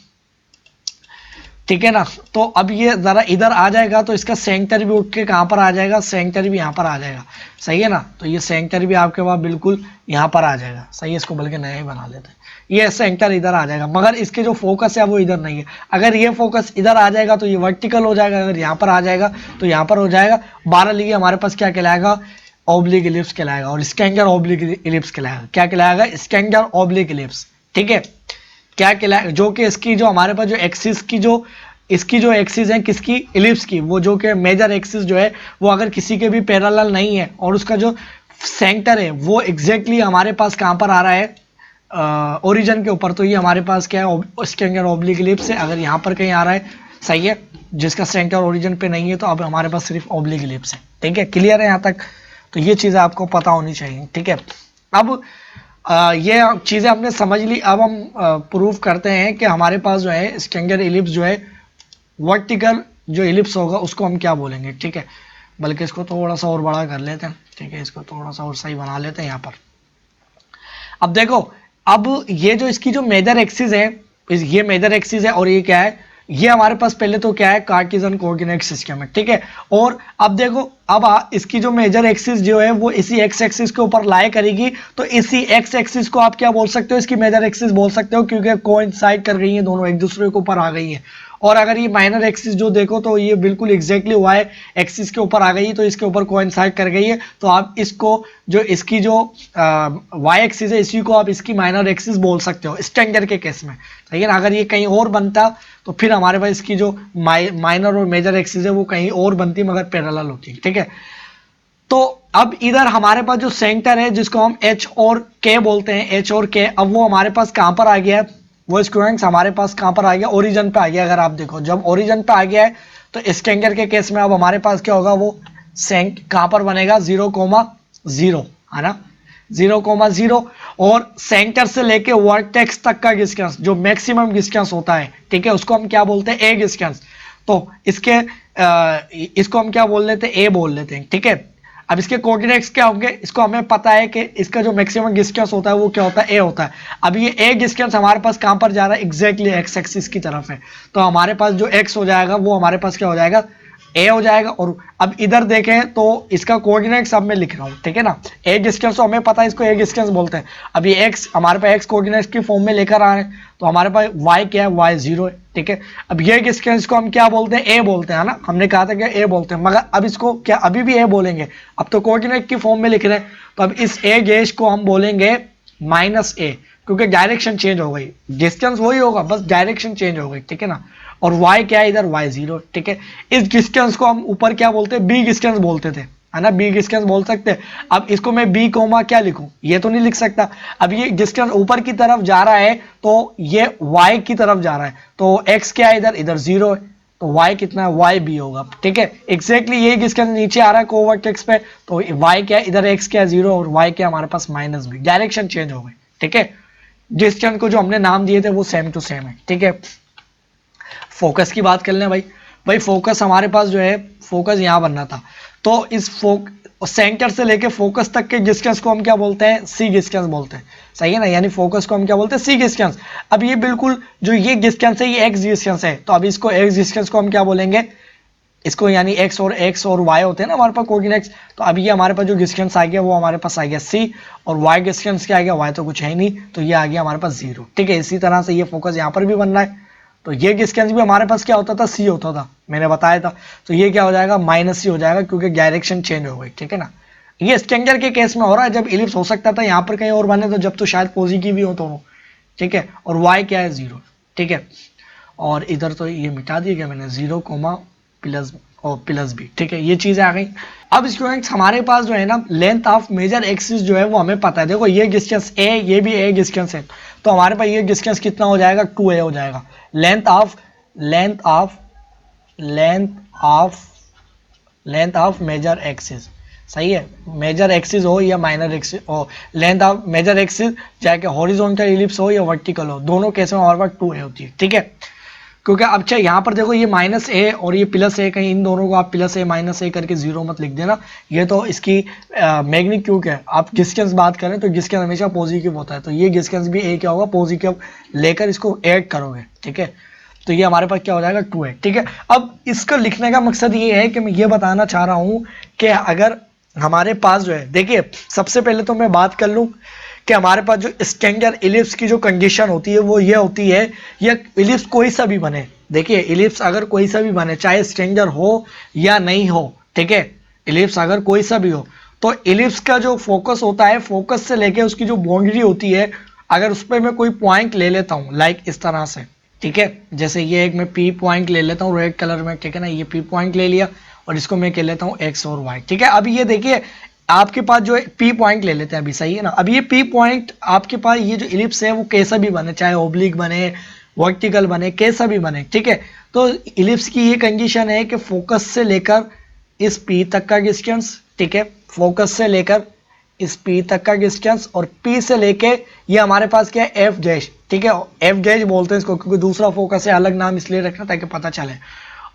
ठीक है ना, तो अब ये जरा इधर आ जाएगा तो इसका सेंटर भी उठ के कहां पर आ जाएगा, सेंटर भी यहां पर आ जाएगा, सही है ना। तो ये सेंटर भी आपके पास बिल्कुल यहां पर आ जाएगा, सही है। इसको बल्कि नया ही बना लेते हैं, ये सेंटर इधर आ जाएगा, मगर इसके जो फोकस है वो इधर नहीं है। अगर ये फोकस इधर आ जाएगा तो ये वर्टिकल हो जाएगा, अगर यहाँ पर आ जाएगा तो यहाँ पर हो जाएगा। 12 लिए हमारे पास क्या कहलाएगा, ऑब्लिक इलिप्स कहलाएगा, और स्कैंगर ऑब्लिक इलिप्स कहलाएगा। क्या कहलाएगा, स्कैंगर ऑब्लिक इलिप्स, ठीक है। क्या कहलाएगा, जो कि इसकी जो हमारे पास जो एक्सिस की जो इसकी जो एक्सिस है किसकी, इलिप्स की, वो जो कि मेजर एक्सिस जो है वो अगर किसी के भी पैरेलल नहीं है और उसका जो सेंटर है वो एग्जैक्टली हमारे पास कहां पर आ रहा है, ओरिजिन के ऊपर, तो ये हमारे पास क्या है, स्कैंगर ऑब्लिक इलिप्स है। अगर यहाँ पर कहीं आ रहा है, सही है, जिसका सेंटर ओरिजिन पे नहीं है, तो अब हमारे पास सिर्फ ऑब्लिक इलिप्स है, ठीक है। क्लियर है यहाँ तक, तो ये चीज़ें आपको पता होनी चाहिए, ठीक है। अब ये चीज़ें हमने समझ ली। अब हम प्रूव करते हैं कि हमारे पास जो है स्कैंगर इलिप्स जो है, वर्टिकल जो इलिप्स होगा उसको हम क्या बोलेंगे, ठीक है। बल्कि इसको थोड़ा सा और बड़ा कर लेते हैं, ठीक है, इसको थोड़ा सा और सही बना लेते हैं यहाँ पर। अब देखो, अब ये जो इसकी जो मेजर एक्सिस है, ये मेजर एक्सिस है, और ये क्या है, ये हमारे पास पहले तो क्या है, कार्टेशियन कोऑर्डिनेट सिस्टम है, ठीक है। और अब देखो, अब इसकी जो मेजर एक्सिस जो है वो इसी एक्स एक्सिस के ऊपर लाई करेगी, तो इसी एक्स एक्सिस को आप क्या बोल सकते हो, इसकी मेजर एक्सिस बोल सकते हो, क्योंकि कोइंसाइड कर गई है, दोनों एक दूसरे के ऊपर आ गई है। और अगर ये माइनर एक्सिस जो देखो तो ये बिल्कुल एग्जैक्टली वाई एक्सिस के ऊपर आ गई है, तो इसके ऊपर कोइंसाइड कर गई है, तो आप इसको जो इसकी जो वाई एक्सिस है इसी को आप इसकी माइनर एक्सिस बोल सकते हो स्टैंडर्ड के केस में, सही है ना। अगर ये कहीं और बनता तो फिर हमारे पास इसकी जो माइनर और मेजर एक्सिस है वो कहीं और बनती, मगर पैरेलल होती, ठीक है। तो अब इधर हमारे पास जो सेंटर है जिसको हम एच और के बोलते हैं, एच और के, अब वो हमारे पास कहां पर आ गया है, वो स्टूडेंट्स हमारे पास कहां पर आ गया, ओरिजिन पे आ गया। अगर आप देखो, जब ओरिजिन पे आ गया है तो स्कैंगर के केस में अब हमारे पास क्या होगा, वो कहां पर बनेगा, 0,0, है ना, 0,0, और सेंटर से लेके वर्टेक्स तक का डिस्टेंस जो मैक्सिमम डिस्टेंस होता है, ठीक है, उसको हम क्या बोलते हैं, ए डिस्टेंस। तो इसको हम क्या बोल लेते हैं, ए बोल लेते हैं, ठीक है। अब इसके कोऑर्डिनेट्स क्या होंगे, इसको हमें पता है कि इसका जो मैक्सिमम डिस्टेंस होता है वो क्या होता है, ए होता है। अब ये ए डिस्टेंस हमारे पास कहां पर जा रहा है, एग्जैक्टली एक्स एक्सिस की तरफ है, तो हमारे पास जो एक्स हो जाएगा वो हमारे पास क्या हो जाएगा, ए हो जाएगा। और अब इधर देखें तो इसका कोऑर्डिनेट सब में लिख रहा हूं, ठीक है ना। ए डिस्टेंस तो हमें पता है, इसको ए डिस्टेंस बोलते हैं। अब ये एक्स हमारे पास एक्स कोऑर्डिनेट की फॉर्म में लेकर आ रहे हैं, तो हमारे पास वाई क्या है, वाई 0 है, ठीक है। अब ये डिस्टेंस को हम क्या बोलते हैं, ए बोलते हैं ना, हमने कहा था कि ए बोलते हैं, मगर अब इसको क्या अभी भी ए बोलेंगे, अब तो कोऑर्डिनेट की फॉर्म में लिख रहे हैं। तो अब इस ए गैश को हम बोलेंगे -a, क्योंकि डायरेक्शन चेंज हो गई, डिस्टेंस वही होगा, बस डायरेक्शन चेंज हो गई, ठीक है ना। और y क्या है इधर, y0, ठीक है। इस डिस्टेंस को हम ऊपर क्या बोलते हैं, b डिस्टेंस बोलते थे, है ना, b डिस्टेंस बोल सकते हैं। अब इसको मैं b कोमा क्या लिखूं, ये तो नहीं लिख सकता। अब ये डिस्टेंस ऊपर की तरफ जा रहा है तो ये y की तरफ जा रहा है, तो x क्या है इधर, इधर 0 है, तो y कितना है, y b होगा, ठीक है। एक्जैक्टली ये डिस्टेंस नीचे आ रहा है कोवर्टेक्स पे, तो y क्या है इधर, x क्या है 0, और y क्या हमारे पास -b, डायरेक्शन चेंज हो गई, ठीक है। डिस्टेंस को जो हमने नाम दिए थे वो सेम टू सेम है, ठीक है। फोकस की बात कर लें भाई फोकस हमारे पास जो है, फोकस यहाँ बनना था, तो इस सेंटर से लेके फोकस तक के डिस्टेंस को हम क्या बोलते हैं, सी डिस्टेंस बोलते हैं, सही है ना। यानी फोकस को हम क्या बोलते हैं, सी डिस्टेंस। अब ये बिल्कुल जो ये डिस्टेंस है ये एक्स डिस्टेंस है, तो अब इसको एक्स डिस्टेंस को हम क्या बोलेंगे, इसको यानी एक्स और वाई होते हैं ना हमारे पास कोऑर्डिनेट्स, तो अब ये हमारे पास जो डिस्टेंस आ गया वो हमारे पास आ गया सी, और वाई डिस्टेंस क्या आ गया, वाई तो कुछ है ही नहीं, तो ये आ गया हमारे पास 0, ठीक है। इसी तरह से ये फोकस यहाँ पर भी बन रहा है, तो ये डिस्टेंस भी हमारे पास क्या होता था, सी होता था, मैंने बताया था। तो ये क्या हो जाएगा, -c हो जाएगा, क्योंकि डायरेक्शन चेंज हो गई, ठीक है ना। ये स्कैंगर के केस में हो रहा है, जब इलिप्स हो सकता था यहाँ पर कहीं और बने, तो जब तो शायद पॉजिटिव ही हो दोनों, ठीक है। और y क्या है 0, ठीक है। और इधर तो ये मिटा दिया गया मैंने, 0, प्लस और +b, ठीक है, ये चीजें आ गई। अब स्टूडेंट्स हमारे पास जो है ना, लेंथ ऑफ मेजर एक्सिस जो है वो हमें पता है। देखो ये डिस्टेंस a, ये भी a डिस्टेंस है, तो हमारे पास ये डिस्टेंस कितना हो जाएगा, 2a हो जाएगा। लेंथ ऑफ मेजर एक्सिस, सही है, मेजर एक्सिस हो या माइनर एक्सिस हो, लेंथ ऑफ मेजर एक्सिस चाहे कि हॉरिजॉन्टल इलिप्स हो या वर्टिकल हो, दोनों केस में हमारे पास 2a होती है, ठीक है। क्योंकि अब चाहे यहाँ पर देखो ये माइनस ए और ये प्लस ए, कहीं इन दोनों को आप प्लस ए माइनस ए करके जीरो मत लिख देना, ये तो इसकी मैग्नीट्यूड है। आप डिस्टेंस बात करें तो डिस्टेंस हमेशा पॉजिटिव होता है, तो ये डिस्टेंस भी ए क्या होगा, पॉजिटिव लेकर इसको ऐड करोगे, ठीक है, तो ये हमारे पास क्या हो जाएगा 2a, ठीक है। अब इसको लिखने का मकसद ये है कि मैं ये बताना चाह रहा हूँ कि अगर हमारे पास जो है, देखिए सबसे पहले तो मैं बात कर लूँ कि हमारे पास जो स्टैंडर्ड इलिप्स की जो कंडीशन होती है वो ये होती है, ये इलिप्स कोई सा भी बने, देखिए इलिप्स अगर कोई सा भी बने, चाहे स्टैंडर्ड हो या नहीं हो, ठीक है, इलिप्स अगर कोई सा भी हो, तो इलिप्स का जो फोकस होता है, फोकस से लेके उसकी जो बाउंड्री होती है, अगर उस पर मैं कोई पॉइंट ले लेता हूँ लाइक इस तरह से, ठीक है, जैसे ये एक मैं पी पॉइंट ले लेता हूँ रेड कलर में, ठीक है ना, ये पी पॉइंट ले लिया और इसको मैं कह लेता हूँ एक्स और वाई, ठीक है। अभी ये देखिए आपके पास जो पी पॉइंट ले लेते हैं अभी, सही है ना, अब ये पी पॉइंट आपके पास ये जो इलिप्स है वो कैसा भी बने, चाहे ओब्लिक बने, वर्टिकल बने, कैसा भी बने, ठीक है। तो इलिप्स की ये कंडीशन है कि फोकस से लेकर इस पी तक का डिस्टेंस, ठीक है, फोकस से लेकर इस पी तक का डिस्टेंस और पी से लेके ये हमारे पास क्या है एफ डैश, ठीक है, एफ डैश बोलते हैं इसको क्योंकि दूसरा फोकस है, अलग नाम इसलिए रखना ताकि पता चले,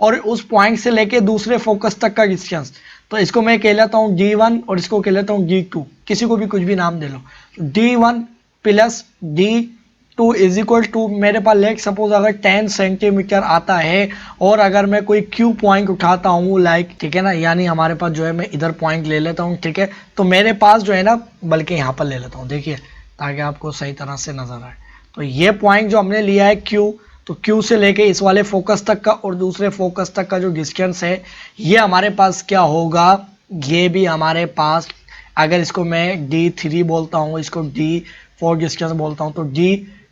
और उस पॉइंट से लेके दूसरे फोकस तक का डिस्टेंस, तो इसको मैं कह लेता हूँ D1 और इसको कह लेता हूँ D2, किसी को भी कुछ भी नाम दे लो, D1 plus D2 is equal to, मेरे पास लेट सपोज अगर 10 सेंटीमीटर आता है और अगर मैं कोई Q पॉइंट उठाता हूँ लाइक, ठीक है ना, यानी हमारे पास जो है मैं इधर पॉइंट ले लेता हूँ, ठीक है, तो मेरे पास जो है ना, बल्कि यहाँ पर ले लेता हूँ, देखिए ताकि आपको सही तरह से नजर आए, तो ये पॉइंट जो हमने लिया है Q, तो Q से लेके इस वाले फोकस तक का और दूसरे फोकस तक का जो डिस्टेंस है, ये हमारे पास क्या होगा, ये भी हमारे पास, अगर इसको मैं D3 बोलता हूँ, इसको D4 डिस्टेंस बोलता हूँ, तो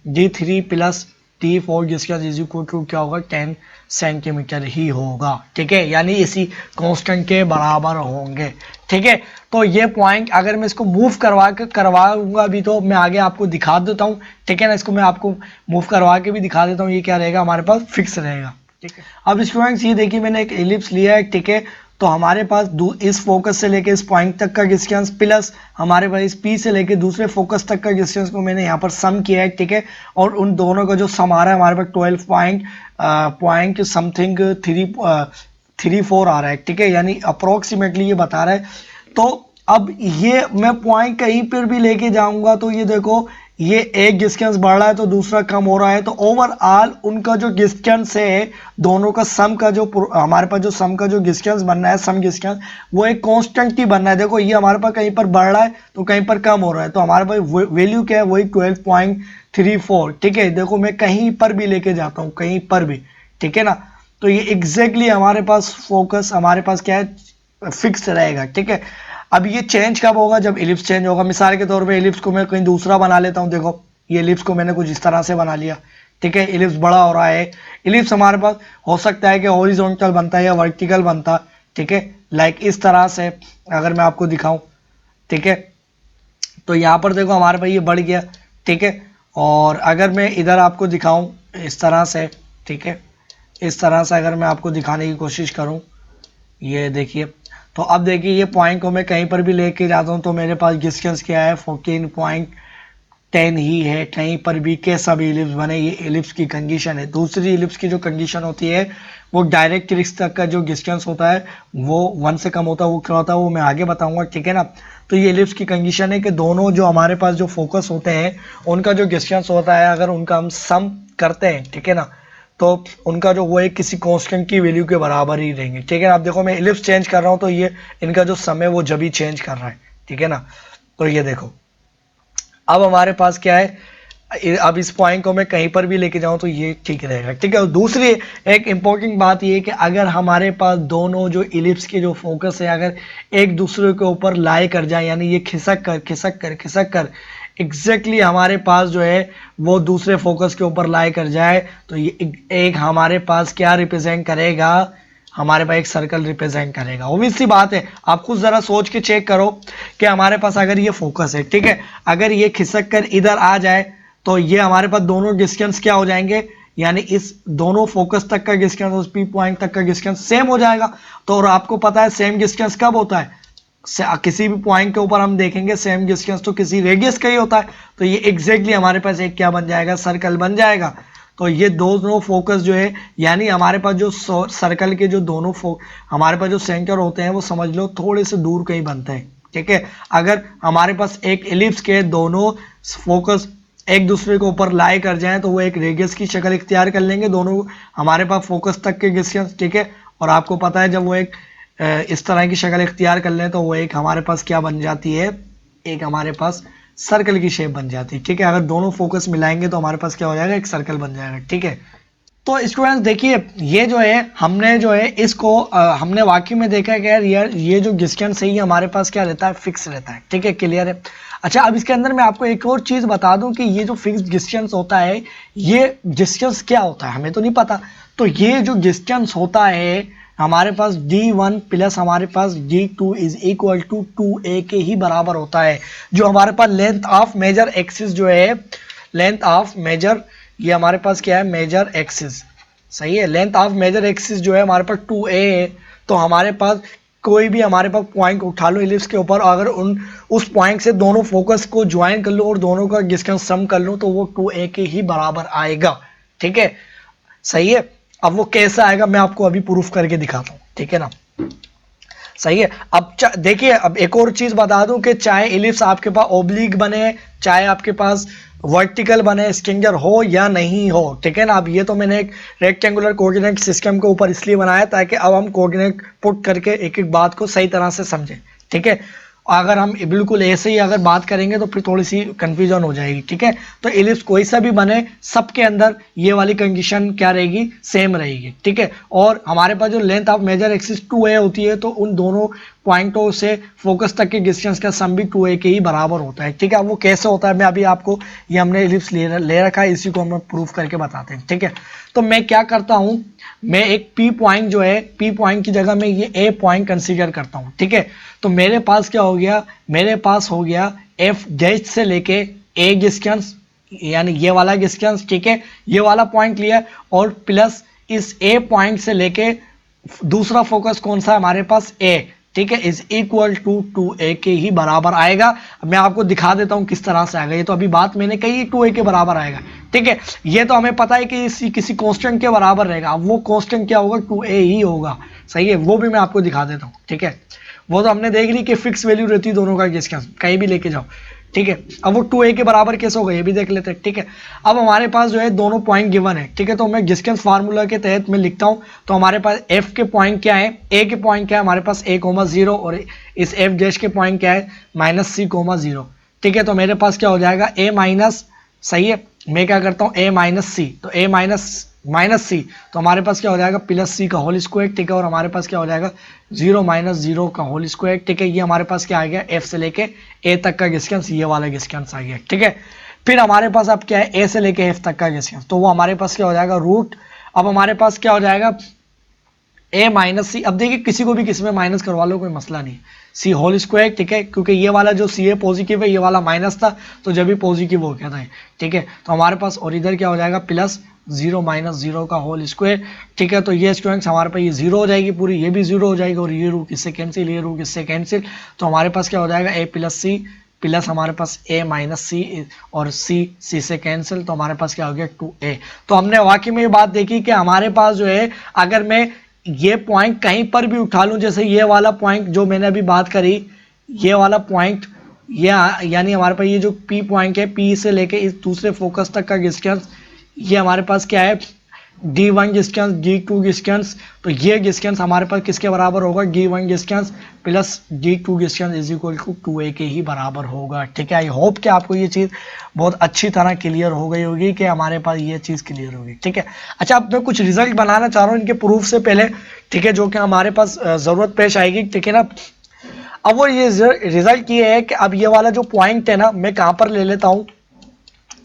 D3 plus D4 distance is equal to क्या होगा 10 सेंटीमीटर ही होगा, ठीक है, यानी इसी कांस्टेंट के बराबर होंगे, ठीक है। तो ये पॉइंट अगर मैं इसको मूव करवाऊंगा अभी, तो मैं आगे आपको दिखा देता हूँ, ठीक है ना, इसको मैं आपको मूव करवा के भी दिखा देता हूँ, ये क्या रहेगा हमारे पास फिक्स रहेगा, ठीक है। अब स्टूडेंट्स ये देखिए मैंने एक एलिप्स लिया है, ठीक है, तो हमारे पास इस फोकस से लेके इस पॉइंट तक का डिस्टेंस प्लस हमारे पास इस पी से लेके दूसरे फोकस तक का डिस्टेंस को मैंने यहाँ पर सम किया है, ठीक है, और उन दोनों का जो सम आ रहा है हमारे पास 12 पॉइंट समथिंग 34 आ रहा है, ठीक है, यानी अप्रोक्सीमेटली ये बता रहा है। तो अब ये मैं पॉइंट कहीं पर भी लेके जाऊंगा तो ये देखो ये एक डिस्टेंस बढ़ रहा है तो दूसरा कम हो रहा है, तो ओवरऑल उनका जो डिस्टेंस है दोनों का सम का जो हमारे पास जो सम का जो डिस्टेंस बनना है, सम डिस्टेंस वो एक कांस्टेंट ही बनना है। देखो ये हमारे पास कहीं पर बढ़ रहा है तो कहीं पर कम हो रहा है, तो हमारे पास वैल्यू क्या है वही 12.34, ठीक है। देखो मैं कहीं पर भी लेके जाता हूँ, कहीं पर भी, ठीक है ना, तो ये एग्जैक्टली हमारे पास फोकस हमारे पास क्या है फिक्स रहेगा, ठीक है। अब ये चेंज कब होगा, जब इलिप्स चेंज होगा। मिसाल के तौर पे इलिप्स को मैं कहीं दूसरा बना लेता हूँ, देखो ये इलिप्स को मैंने कुछ इस तरह से बना लिया, ठीक है, इलिप्स बड़ा हो रहा है। इलिप्स हमारे पास हो सकता है कि हॉरिजॉन्टल बनता है या वर्टिकल बनता, ठीक है, लाइक इस तरह से अगर मैं आपको दिखाऊं, ठीक है, तो यहाँ पर देखो हमारे पास ये बढ़ गया, ठीक है, और अगर मैं इधर आपको दिखाऊं इस तरह से, ठीक है, इस तरह से अगर मैं आपको दिखाने की कोशिश करूं, ये देखिए, तो अब देखिए ये पॉइंट को मैं कहीं पर भी लेके जाता हूं तो मेरे पास डिस्टेंस क्या है 14.10 ही है, कहीं पर भी कैसा भी इलिप्स बने, ये इलिप्स की कंडीशन है। दूसरी इलिप्स की जो कंडीशन होती है वो डायरेक्ट्रिक्स तक का जो डिस्टेंस होता है वो 1 से कम होता है, वो क्या होता है वो मैं आगे बताऊंगा, ठीक है ना। तो ये इलिप्स की कंडीशन है कि दोनों जो हमारे पास जो फोकस होते हैं उनका जो डिस्टेंस होता है अगर उनका हम सम करते हैं, ठीक है ना, तो उनका जो वो है किसी कांस्टेंट की वैल्यू के बराबर ही रहेंगे, ठीक है ना। आप देखो मैं इलिप्स चेंज कर रहा हूँ तो ये इनका जो सम है वो जब ही चेंज कर रहा है, ठीक है ना। तो ये देखो अब हमारे पास क्या है, अब इस पॉइंट को मैं कहीं पर भी लेके जाऊं तो ये ठीक रहेगा, ठीक है। और दूसरी एक इंपॉर्टेंट बात ये है कि अगर हमारे पास दोनों जो इलिप्स के जो फोकस है अगर एक दूसरे के ऊपर लाई कर जाए, यानी ये खिसक कर एग्जैक्टली हमारे पास जो है वो दूसरे फोकस के ऊपर लाई कर जाए, तो ये एक हमारे पास क्या रिप्रेजेंट करेगा, हमारे पास एक सर्कल रिप्रेजेंट करेगा। ऑब्वियस सी बात है, आप खुद जरा सोच के चेक करो कि हमारे पास अगर ये फोकस है, ठीक है, अगर ये खिसक कर इधर आ जाए तो ये हमारे पास दोनों डिस्टेंस क्या हो जाएंगे, यानी इस दोनों फोकस तक का डिस्टेंस उस पी पॉइंट तक का डिस्टेंस सेम हो जाएगा। तो और आपको पता है सेम डिस्टेंस कब होता है, किसी भी पॉइंट के ऊपर हम देखेंगे सेम डिस्टेंस तो किसी रेडियस का ही होता है, तो ये एग्जैक्टली हमारे पास एक क्या बन जाएगा, सर्कल बन जाएगा। तो ये दोनों फोकस जो है, यानी हमारे पास जो सर्कल के जो दोनों हमारे पास जो सेंटर होते हैं वो समझ लो थोड़े से दूर कहीं बनते हैं, ठीक है। अगर हमारे पास एक एलिप्स के दोनों फोकस एक दूसरे के ऊपर लाई कर जाएं तो वो एक रेडियस की शक्ल इख्तियार कर लेंगे, दोनों हमारे पास फोकस तक के डिस्टेंस, ठीक है। और आपको पता है जब वो एक इस तरह की शक्ल इख्तियार कर लें तो वो एक हमारे पास क्या बन जाती है, एक हमारे पास सर्कल की शेप बन जाती है, ठीक है। अगर दोनों फोकस मिलाएंगे तो हमारे पास क्या हो जाएगा, एक सर्कल बन जाएगा, ठीक है। तो स्टूडेंट्स देखिए, ये जो है हमने जो है इसको हमने वाकई में देखा है कि यार ये जो डिस्टेंस है ये हमारे पास क्या रहता है, फिक्स रहता है, ठीक है, क्लियर है। अच्छा, अब इसके अंदर मैं आपको एक और चीज़ बता दूं कि ये जो फिक्स डिस्टेंस होता है, ये डिस्टेंस क्या होता है हमें तो नहीं पता। तो ये जो डिस्टेंस होता है हमारे पास d1 प्लस हमारे पास d2 is equal to 2a के ही बराबर होता है। जो हमारे पास लेंथ ऑफ मेजर एक्सिस जो है, लेंथ ऑफ मेजर, ये हमारे पास क्या है, मेजर एक्सिस, सही है। लेंथ ऑफ मेजर एक्सिस जो है हमारे पास 2a है। तो हमारे पास कोई भी हमारे पास पॉइंट उठा लो इलिप्स के ऊपर, अगर उस पॉइंट से दोनों फोकस को ज्वाइन कर लो और दोनों का डिस्टेंस सम कर लो तो वो 2a के ही बराबर आएगा, ठीक है, सही है। अब वो कैसे आएगा मैं आपको अभी प्रूफ करके दिखाता हूँ, ठीक है ना, सही है। अब देखिए, अब एक और चीज बता दूं कि चाहे इलिप्स आपके पास ओब्लिक बने, चाहे आपके पास वर्टिकल बने, स्ट्रिंगर हो या नहीं हो, ठीक है ना। अब ये तो मैंने एक रेक्टेंगुलर कोऑर्डिनेट सिस्टम के ऊपर इसलिए बनाया ताकि अब हम कोऑर्डिनेट पुट करके एक एक बात को सही तरह से समझें, ठीक है। अगर हम बिल्कुल ऐसे ही अगर बात करेंगे तो फिर थोड़ी सी कंफ्यूजन हो जाएगी, ठीक है। तो इलिप्स कोई सा भी बने, सबके अंदर ये वाली कंडीशन क्या रहेगी, सेम रहेगी, ठीक है। और हमारे पास जो length of major axis 2a होती है तो उन दोनों पॉइंटों से फोकस तक के डिस्टेंस का सम भी 2a के ही बराबर होता है, ठीक है। अब वो कैसे होता है मैं अभी आपको, ये हमने इलिप्स ले रखा है, इसी को हम प्रूफ करके बताते हैं, ठीक है। तो मैं क्या करता हूं, मैं एक P पॉइंट जो है, P पॉइंट की जगह मैं ये A पॉइंट कंसीडर करता हूं, ठीक है। तो मेरे पास क्या हो गया, मेरे पास हो गया F डैश से लेके A डिस्टेंस, यानी ये वाला डिस्टेंस, ठीक है, ये वाला पॉइंट लिया, और प्लस इस A पॉइंट से लेके दूसरा फोकस कौन सा है हमारे पास, A, ठीक है, इज इक्वल टू 2a के ही बराबर आएगा। अब मैं आपको दिखा देता हूं किस तरह से आएगा। ये तो अभी बात मैंने कही 2a के बराबर आएगा, ठीक है। ये तो हमें पता है कि किसी कांस्टेंट के बराबर रहेगा। अब वो कांस्टेंट क्या होगा, 2a ही होगा, सही है। वो भी मैं आपको दिखा देता हूं, ठीक है। वो तो हमने देख ली कि फिक्स वैल्यू रहती है दोनों का डिस्टेंस, कहीं भी लेके जाओ, ठीक है। अब वो 2a के बराबर कैसे होगा ये भी देख लेते हैं, ठीक है। अब हमारे पास जो है दोनों पॉइंट गिवन है, ठीक है। तो मैं डिस्टेंस फार्मूला के तहत मैं लिखता हूं। तो हमारे पास f के पॉइंट क्या है, a के पॉइंट क्या है हमारे पास a,0 और इस f डैश के पॉइंट क्या है -c,0, ठीक है। तो मेरे पास क्या हो जाएगा a माइनस, सही है। मैं क्या करता हूँ a माइनस सी, तो a माइनस सी, तो हमारे पास क्या हो जाएगा प्लस सी का होल स्क्वायर, ठीक है। और हमारे पास क्या हो जाएगा 0 माइनस 0 का होल स्क्वायर, ठीक है। ये हमारे पास क्या आ गया, f से लेके a तक का डिस्टेंस, ये वाला डिस्टेंस आ गया, ठीक है। फिर हमारे पास अब क्या है, a से लेके f तक का डिस्टेंस, तो वो हमारे पास क्या हो जाएगा रूट। अब हमारे पास क्या हो जाएगा a माइनस सी। अब देखिए किसी को भी किसी में माइनस करवा लो, कोई मसला नहीं, सी होल स्क्वायर, ठीक है। क्योंकि ये वाला जो सी है पॉजिटिव है, ये वाला माइनस था, तो जब भी पॉजिटिव हो गया था, ठीक है। तो हमारे पास और इधर क्या हो जाएगा प्लस 0 माइनस 0 का होल स्क्वायर, ठीक है। तो ये स्टूडेंट्स हमारे पास ये 0 हो जाएगी पूरी, ये भी 0 हो जाएगी, और ये रू किससे कैंसिल, ये रू किससे कैंसिल। तो हमारे पास क्या हो जाएगा a प्लस सी प्लस हमारे पास a माइनस सी, और c से कैंसिल, तो हमारे पास क्या हो गया 2a। तो हमने वाकई में ये बात देखी कि हमारे पास जो है, अगर मैं ये पॉइंट कहीं पर भी उठा लूं, जैसे ये वाला पॉइंट जो मैंने अभी बात करी, ये वाला पॉइंट, ये यानी हमारे पास ये जो P पॉइंट है, P से लेके इस दूसरे फोकस तक का डिस्टेंस, ये हमारे पास क्या है d1 डिस्टेंस, d2 डिस्टेंस। तो ये डिस्टेंस हमारे पास किसके बराबर होगा, d1 distance plus d2 distance is equal to 2a के ही बराबर होगा, ठीक है। आई होप कि आपको ये चीज़ बहुत अच्छी तरह क्लियर हो गई होगी कि हमारे पास ये चीज़ क्लियर होगी, ठीक है। अच्छा, अब मैं कुछ रिजल्ट बनाना चाह रहा हूँ इनके प्रूफ से पहले, ठीक है, जो कि हमारे पास ज़रूरत पेश आएगी, ठीक है ना। अब वो ये रिजल्ट ये है कि अब ये वाला जो पॉइंट है ना, मैं कहाँ पर ले लेता हूँ,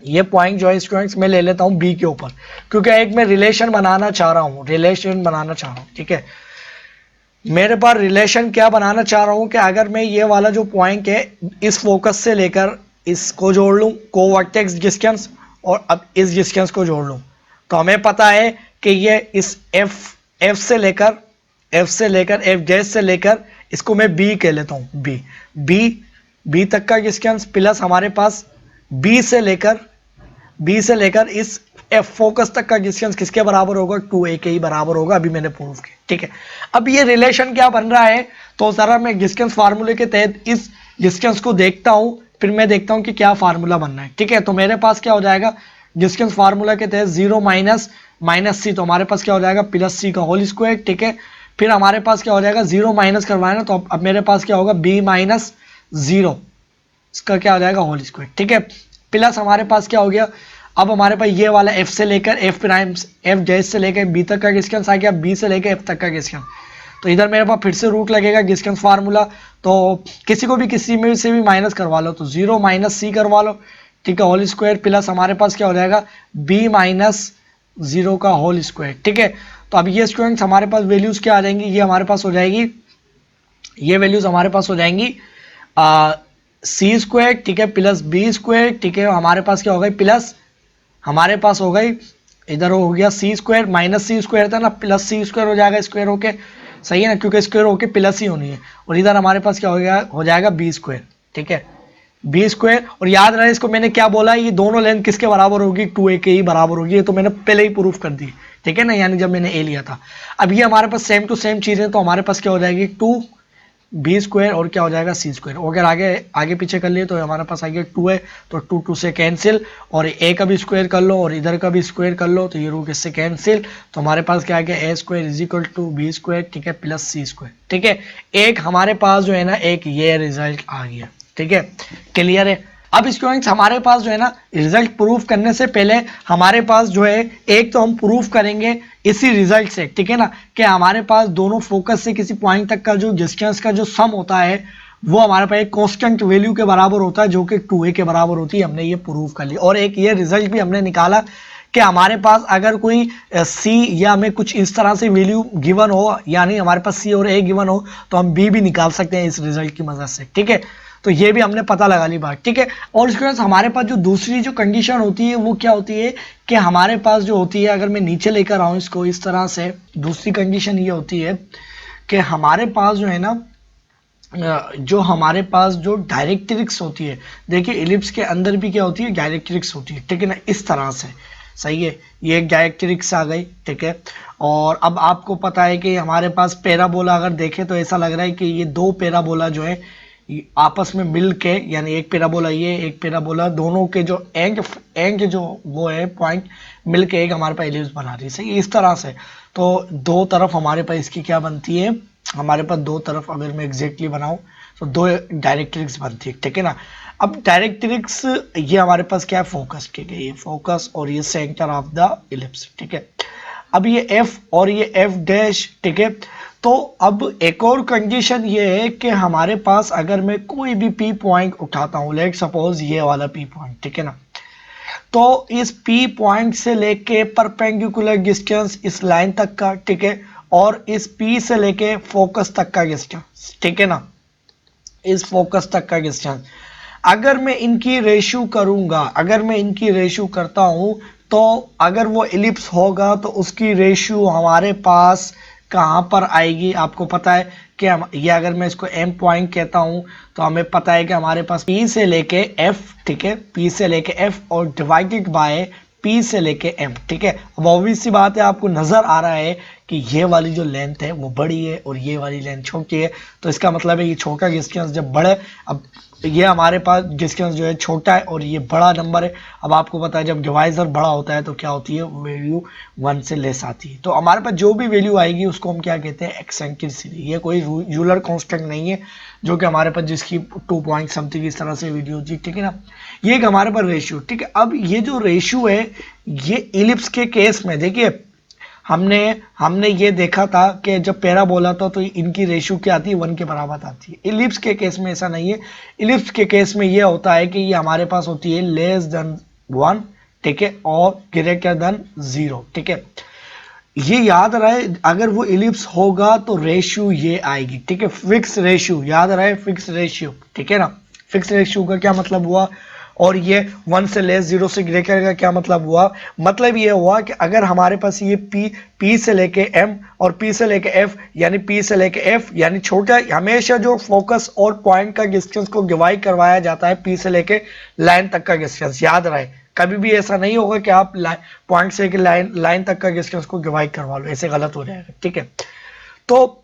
ये पॉइंट जो है स्टूडेंट्स मैं ले लेता हूँ बी के ऊपर, क्योंकि एक मैं रिलेशन बनाना चाह रहा हूँ, ठीक है। मेरे पास रिलेशन क्या बनाना चाह रहा हूँ कि अगर मैं ये वाला जो पॉइंट है इस फोकस से लेकर इसको जोड़ लूँ, कोवर्टेक्स डिस्टेंस, और अब इस डिस्टेंस को जोड़ लूँ, तो हमें पता है कि ये इस एफ से लेकर एफ डैश से लेकर इसको मैं बी कह लेता हूँ, बी तक का डिस्टेंस, प्लस हमारे पास बी से लेकर इस एफ फोकस तक का डिस्टेंस किसके बराबर होगा, 2a के ही बराबर होगा, अभी मैंने प्रूव किया, ठीक है। अब ये रिलेशन क्या बन रहा है, तो जरा मैं डिस्टेंस फार्मूले के तहत इस डिस्टेंस को देखता हूं, फिर मैं देखता हूं कि क्या फार्मूला बनना है, ठीक है। तो मेरे पास क्या हो जाएगा, डिस्टेंस फार्मूला के तहत 0 माइनस सी, तो हमारे पास क्या हो जाएगा प्लस सी का होल स्क्वायर, ठीक है। फिर हमारे पास क्या हो जाएगा, 0 माइनस करवाना, तो अब मेरे पास क्या होगा b माइनस 0, इसका क्या हो जाएगा होल स्क्वायर, ठीक है। प्लस हमारे पास क्या हो गया, अब हमारे पास ये वाला f से लेकर f प्राइम f डैश से लेकर b तक का डिस्टेंस आ गया, b से लेकर f तक का डिस्टेंस। तो इधर मेरे पास फिर से रूट लगेगा डिस्टेंस फार्मूला, तो किसी को भी किसी में से भी माइनस करवा लो, तो 0 माइनस सी करवा लो, ठीक है, होल स्क्वायर, प्लस हमारे पास क्या हो जाएगा b माइनस 0 का होल स्क्वायर, ठीक है। तो अब ये स्टूडेंट्स हमारे पास वैल्यूज क्या आ जाएंगी, ये हमारे पास हो जाएगी, ये वैल्यूज हमारे पास हो जाएंगी सी स्क्वायर, ठीक है, प्लस बी स्क्वायर, ठीक है, हमारे पास क्या हो गई प्लस, हमारे पास हो गई इधर हो गया सी स्क्वायर, माइनस सी स्क्वायर था ना, प्लस सी स्क्वायर हो जाएगा स्क्वायर होके, सही है ना, क्योंकि स्क्वायर होके प्लस ही होनी है, और इधर हमारे पास क्या हो जाएगा बी स्क्वायर, ठीक है, बी स्क्वायर। और याद रहे इसको मैंने क्या बोला, ये दोनों लेंथ किसके बराबर होगी, 2a के ही बराबर होगी, ये तो मैंने पहले ही प्रूफ कर दी, ठीक है ना, यानी जब मैंने a लिया था। अब ये हमारे पास सेम टू सेम चीज़ है, तो हमारे पास क्या हो जाएगी 2b स्क्वायर और क्या हो जाएगा c स्क्वायर, अगर आगे पीछे कर लिए तो हमारे पास आ गया 2 है, तो 2 से कैंसिल, और a का भी स्क्वायर कर लो और इधर का भी स्क्वायर कर लो, तो ये रूट इससे कैंसिल, तो हमारे पास क्या आ गया a square is equal to B square, ठीक है, प्लस c स्क्वायर, ठीक है। एक हमारे पास जो है ना एक ये रिजल्ट आ गया, ठीक है, क्लियर है। अब स्टूडेंट्स हमारे पास जो है ना रिजल्ट प्रूफ करने से पहले हमारे पास जो है एक तो हम प्रूफ करेंगे इसी रिजल्ट से, ठीक है ना, कि हमारे पास दोनों फोकस से किसी पॉइंट तक का जो डिस्टेंस का जो सम होता है वो हमारे पास एक कांस्टेंट वैल्यू के बराबर होता है, जो कि 2a के बराबर होती है, हमने ये प्रूफ कर लिया। और एक ये रिजल्ट भी हमने निकाला कि हमारे पास अगर कोई c या हमें कुछ इस तरह से वैल्यू गिवन हो, यानी हमारे पास c और a गिवन हो, तो हम b भी निकाल सकते हैं इस रिजल्ट की मदद से, ठीक है। तो ये भी हमने पता लगा ली बात, ठीक है। और इसके बाद हमारे पास जो दूसरी जो कंडीशन होती है वो क्या होती है कि हमारे पास जो होती है, अगर मैं नीचे लेकर आऊँ इसको इस तरह से, दूसरी कंडीशन ये होती है कि हमारे पास जो है ना जो हमारे पास जो डायरेक्ट्रिक्स होती है, देखिए इलिप्स के अंदर भी क्या होती है डायरेक्ट्रिक्स होती है, ठीक है ना, इस तरह से, सही है, ये एक डायरेक्ट्रिक्स आ गई, ठीक है। और अब आपको पता है कि हमारे पास पैराबोला अगर देखें तो ऐसा लग रहा है कि ये दो पैराबोला जो है आपस में मिल के, यानी एक पैराबोला ये एक पैराबोला, दोनों के जो एंड जो वो है पॉइंट मिल के एक हमारे पास एलिप्स बना रही है, सही इस तरह से। तो दो तरफ हमारे पास इसकी क्या बनती है, हमारे पास दो तरफ अगर मैं एग्जैक्टली बनाऊं तो दो डायरेक्ट्रिक्स बनती है, ठीक है ना। अब डायरेक्ट्रिक्स ये हमारे पास क्या है फोकस, ठीक है, ये फोकस और ये सेंटर ऑफ द इलिप्स, ठीक है। अब ये एफ और ये एफ डैश, ठीक है। तो अब एक और कंडीशन ये है कि हमारे पास अगर मैं कोई भी पी पॉइंट उठाता हूं, लेट सपोज ये वाला पी पॉइंट, ठीक है ना, तो इस पी पॉइंट से लेके परपेंडिकुलर डिस्टेंस इस लाइन तक का, ठीक है, और इस पी से लेके फोकस तक का डिस्टेंस, ठीक है ना, इस फोकस तक का डिस्टेंस, अगर मैं इनकी रेशियो करूंगा, अगर मैं इनकी रेशियो करता हूं, तो अगर वो इलिप्स होगा तो उसकी रेशियो हमारे पास कहां पर आएगी, आपको पता है कि ये अगर मैं इसको एम पॉइंट कहता हूं तो हमें पता है कि हमारे पास पी से लेके एफ, ठीक है, पी से लेके एफ और डिवाइडेड बाय पी से लेके एम, ठीक है। अब ऑब्वियस सी बात है, आपको नजर आ रहा है कि ये वाली जो लेंथ है वो बड़ी है और ये वाली लेंथ छोटी है, तो इसका मतलब है ये छोटा डिस्टेंस जब बड़े, अब ये हमारे पास डिस्टेंस जो है छोटा है और ये बड़ा नंबर है। अब आपको पता है जब डिवाइजर बड़ा होता है तो क्या होती है वैल्यू 1 से लेस आती है, तो हमारे पास जो भी वैल्यू आएगी उसको हम क्या कहते हैं एक्सेंट्रिसिटी। ये कोई यूलर कांस्टेंट नहीं है जो कि हमारे पास जिसकी 2 पॉइंट समथिंग इस तरह से वीडियो थी, ठीक है ना। ये एक हमारे पास रेशियो, ठीक है। अब ये जो रेशियो है ये इलिप्स के केस में देखिए हमने ये देखा था कि जब पैराबोला था तो इनकी रेशियो क्या आती है 1 के बराबर आती है। इलिप्स के केस में ऐसा नहीं है, इलिप्स के केस में ये होता है कि ये हमारे पास होती है लेस देन 1, ठीक है, और ग्रेटर देन 0, ठीक है। ये याद रहे अगर वो इलिप्स होगा तो रेशियो ये आएगी, ठीक है, फिक्स रेशियो, याद रहे फिक्स रेशियो, ठीक है ना। फिक्स रेशियो का क्या मतलब हुआ, और ये 1 से लेस 0 से ग्रेटर का क्या मतलब हुआ, मतलब ये हुआ कि अगर हमारे पास ये P से लेके M और P से लेके F, यानी P से लेके F यानी छोटा, हमेशा जो फोकस और पॉइंट का डिस्टेंस को डिवाइड करवाया जाता है P से लेके लाइन तक का डिस्टेंस, याद रहे कभी भी ऐसा नहीं होगा कि आप पॉइंट से लाइन तक का डिस्टेंस को डिवाइड करवा लो, ऐसे गलत हो जाएगा, ठीक है। तो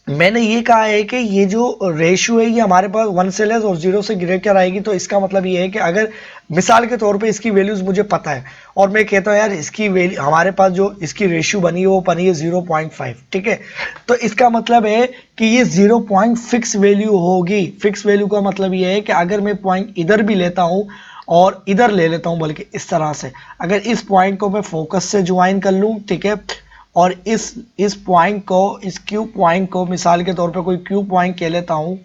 मैंने ये कहा है कि ये जो रेशियो है ये हमारे पास 1 से लेस और 0 से ग्रेटर आएगी, तो इसका मतलब ये है कि अगर मिसाल के तौर पे इसकी वैल्यूज मुझे पता है और मैं कहता हूँ यार इसकी वैल्यू हमारे पास जो इसकी रेशियो बनी है वो बनी है 0.5, ठीक है। तो इसका मतलब है कि ये 0 पॉइंट फिक्स वैल्यू होगी। फिक्स वैल्यू का मतलब ये है कि अगर मैं पॉइंट इधर भी लेता हूँ और इधर ले लेता हूँ, बल्कि इस तरह से, अगर इस पॉइंट को मैं फोकस से ज्वाइन कर लूँ, ठीक है, और इस पॉइंट को, इस क्यू पॉइंट को मिसाल के तौर पे कोई क्यू पॉइंट कह लेता हूँ,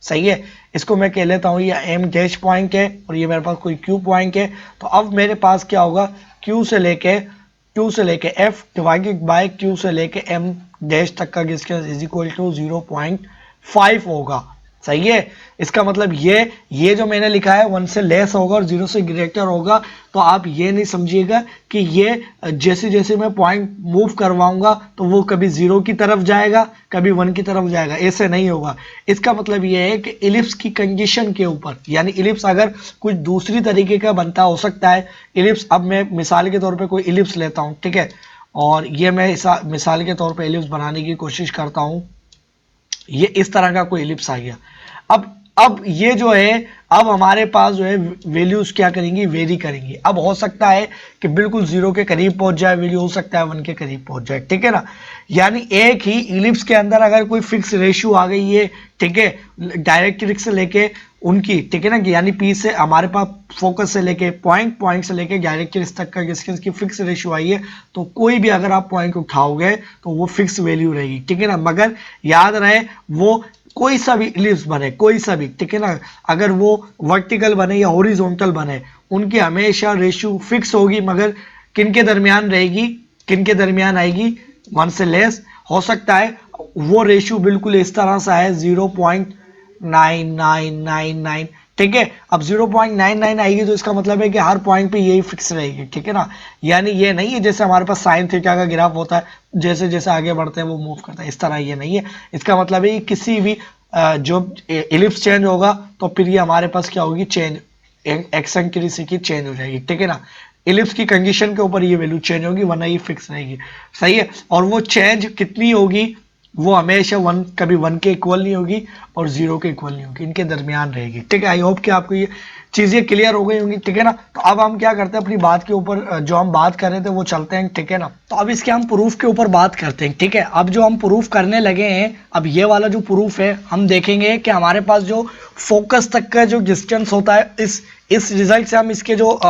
सही है, इसको मैं कह लेता हूँ ये एम डैश पॉइंट है और ये मेरे पास कोई क्यू पॉइंट है। तो अब मेरे पास क्या होगा, क्यू से लेके एफ डिवाइडेड बाय क्यू से लेके एम डैश तक का डिस्टेंस इज इक्वल टू 0.5 होगा, सही है। इसका मतलब ये जो मैंने लिखा है 1 से लेस होगा और 0 से ग्रेटर होगा। तो आप ये नहीं समझिएगा कि ये जैसे जैसे मैं पॉइंट मूव करवाऊंगा तो वो कभी 0 की तरफ जाएगा, कभी 1 की तरफ जाएगा, ऐसे नहीं होगा। इसका मतलब ये है कि इलिप्स की कंडीशन के ऊपर, यानी इलिप्स अगर कुछ दूसरी तरीके का बनता हो सकता है इलिप्स, अब मैं मिसाल के तौर पर कोई इलिप्स लेता हूँ, ठीक है, और ये मैं मिसाल के तौर पर इलिप्स बनाने की कोशिश करता हूँ। ये इस तरह का कोई इलिप्स आ गया। अब ये जो है, अब हमारे पास जो है वैल्यूज क्या करेंगी, वेरी करेंगी। अब हो सकता है कि बिल्कुल 0 के करीब पहुंच जाए वैल्यू, हो सकता है 1 के करीब पहुंच जाए, ठीक है ना। यानी एक ही इलिप्स के अंदर अगर कोई फिक्स रेशियो आ गई है, ठीक है, डायरेक्ट्रिक्स से लेके उनकी, ठीक है ना, यानी पी से हमारे पास फोकस से लेके पॉइंट से लेके डायरेक्ट्रिक्स तक का डिस्टेंस की फिक्स रेशियो आई है, तो कोई भी अगर आप पॉइंट उठाओगे तो वो फिक्स वैल्यू रहेगी, ठीक है ना। मगर याद रहे वो कोई सा भी इलिप्स बने, कोई सा भी, ठीक है ना, अगर वो वर्टिकल बने या हॉरिजॉन्टल बने, उनकी हमेशा रेशियो फिक्स होगी, मगर किन के दरमियान रहेगी, किन के दरमियान आएगी, 1 से लेस। हो सकता है वो रेशियो बिल्कुल इस तरह सा है 0.9999, ठीक है। अब 0.99 आएगी तो इसका मतलब है कि हर पॉइंट पे यही फिक्स रहेगी, ठीक है ना। यानी ये नहीं है जैसे हमारे पास साइन थीटा का ग्राफ होता है, जैसे जैसे आगे बढ़ते हैं वो मूव करता है, इस तरह ये नहीं है। इसका मतलब है कि किसी भी जो इलिप्स चेंज होगा तो फिर ये हमारे पास क्या होगी, चेंज, एक्सेंट्रिसिटी की चेंज हो जाएगी, ठीक है ना। इलिप्स की कंडीशन के ऊपर ये वैल्यू चेंज होगी, वरना ये फिक्स रहेगी, सही है। और वो चेंज कितनी होगी, वो हमेशा 1, कभी 1 के इक्वल नहीं होगी और 0 के इक्वल नहीं होगी, इनके दरमियान रहेगी, ठीक है। आई होप कि आपको ये चीजें क्लियर हो गई होंगी, ठीक है ना। तो अब हम क्या करते हैं, अपनी बात के ऊपर जो हम बात कर रहे थे वो चलते हैं, ठीक है ना। तो अब इसके हम प्रूफ के ऊपर बात करते हैं, ठीक है। अब जो हम प्रूफ करने लगे हैं, अब ये वाला जो प्रूफ है हम देखेंगे कि हमारे पास जो फोकस तक का जो डिस्टेंस होता है, इस रिजल्ट से हम इसके जो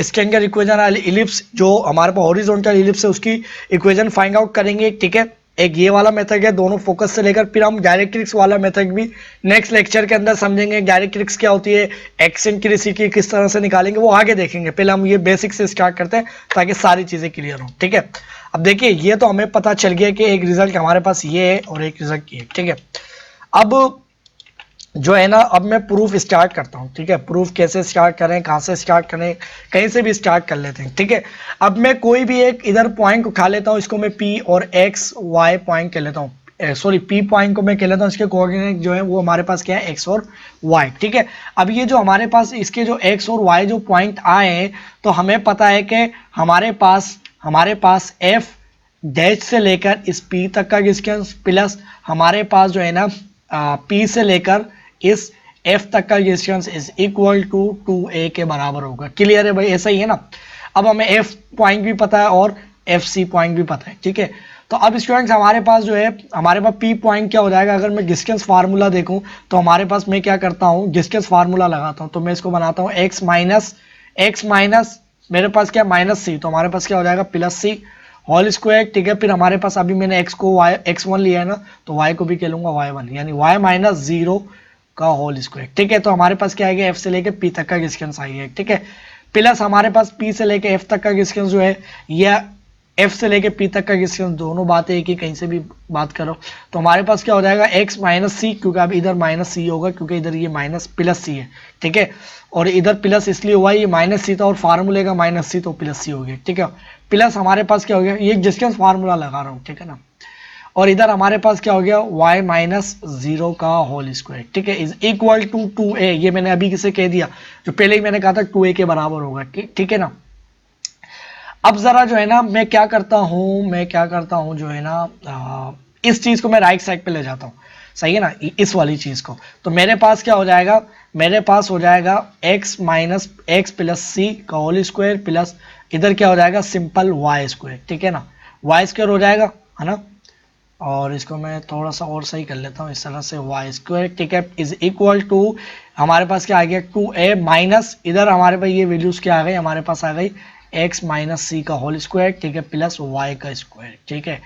स्टैंडर्ड इक्वेशन इलिप्स जो हमारे पास हॉरिजॉन्टल इलिप्स है उसकी इक्वेशन फाइंड आउट करेंगे, ठीक है। एक ये वाला मेथड है दोनों फोकस से लेकर, फिर हम डायरेक्ट्रिक्स वाला मेथड भी नेक्स्ट लेक्चर के अंदर समझेंगे। डायरेक्ट्रिक्स क्या होती है, एक्सेंट्रिसिटी किस तरह से निकालेंगे, वो आगे देखेंगे। पहले हम ये बेसिक से स्टार्ट करते हैं ताकि सारी चीजें क्लियर हो, ठीक है। अब देखिए ये तो हमें पता चल गया कि एक रिजल्ट हमारे पास ये है और एक रिजल्ट ये है, ठीक है। अब जो है ना, अब मैं प्रूफ स्टार्ट करता हूँ, ठीक है। प्रूफ कैसे स्टार्ट करें, कहाँ से स्टार्ट करें, कहीं से भी स्टार्ट कर लेते हैं, ठीक है। अब मैं कोई भी एक इधर पॉइंट उठा लेता हूँ, इसको मैं पी और एक्स वाई पॉइंट कह लेता हूँ, सॉरी पी पॉइंट को मैं कह लेता हूँ, इसके कोऑर्डिनेट जो है वो हमारे पास क्या है, एक्स और वाई, ठीक है। अब ये जो हमारे पास इसके जो एक्स और वाई जो पॉइंट आए हैं, तो हमें पता है कि हमारे पास एफ डैश से लेकर इस पी तक का डिस्टेंस प्लस हमारे पास जो है ना पी से लेकर इस f तक का distance is equal to 2a के बराबर होगा। क्लियर है भाई, ऐसा ही है ना। अब हमें f पॉइंट भी पता है और fc पॉइंट भी पता है, ठीक है। तो अब स्टूडेंट्स हमारे पास जो है, हमारे पास p पॉइंट क्या हो जाएगा, अगर मैं डिस्टेंस फार्मूला देखूं तो हमारे पास मैं क्या करता हूं, डिस्टेंस फार्मूला लगाता हूं। तो मैं इसको बनाता हूं x माइनस मेरे पास क्या माइनस सी, तो हमारे पास क्या हो जाएगा प्लस सी होल स्क्वायर, ठीक है। फिर हमारे पास अभी मैंने x को x1 लिया है ना, तो y को भी कह लूंगा y1, यानी y माइनस 0 का होल स्क्वायर, ठीक है। तो हमारे पास क्या आएगा, f से लेके p तक का डिस्टेंस आएगा, ठीक है। प्लस हमारे पास p से लेके f तक का डिस्टेंस जो है, या f से लेके p तक का डिस्टेंस, दोनों बातें एक ही, कहीं से भी बात करो। तो हमारे पास क्या हो जाएगा x माइनस सी, क्योंकि अब इधर माइनस सी होगा क्योंकि इधर ये माइनस प्लस सी है, ठीक है। और इधर प्लस इसलिए हुआ, ये माइनस सी था और फार्मूले का माइनस सी तो प्लस सी हो गया, ठीक है। प्लस हमारे पास क्या हो गया, ये डिस्टेंस फार्मूला लगा रहा हूँ, ठीक है ना। और इधर हमारे पास क्या हो गया y माइनस 0 का होल स्क्वायर, ठीक है, इज इक्वल टू 2a। ये मैंने अभी किसे कह दिया, जो पहले ही मैंने कहा था 2a के बराबर होगा, ठीक है ना। अब जरा जो है ना मैं क्या करता हूं जो है ना इस चीज को मैं राइट साइड पे ले जाता हूं, सही है ना, इस वाली चीज को। तो मेरे पास क्या हो जाएगा, मेरे पास हो जाएगा x माइनस एक्स प्लस सी का होल स्क्वायर प्लस इधर क्या हो जाएगा सिंपल y स्क्वायर, ठीक है ना, y स्क्वायर हो जाएगा, है ना। और इसको मैं थोड़ा सा और सही कर लेता हूँ इस तरह से, वाई स्क्वायर, ठीक है, इज इक्वल टू हमारे पास क्या आ गया 2a माइनस इधर हमारे पास ये वैल्यूज क्या आ गई, हमारे पास आ गई x माइनस सी का होल स्क्वायर, ठीक है, प्लस y का स्क्वायर, ठीक है।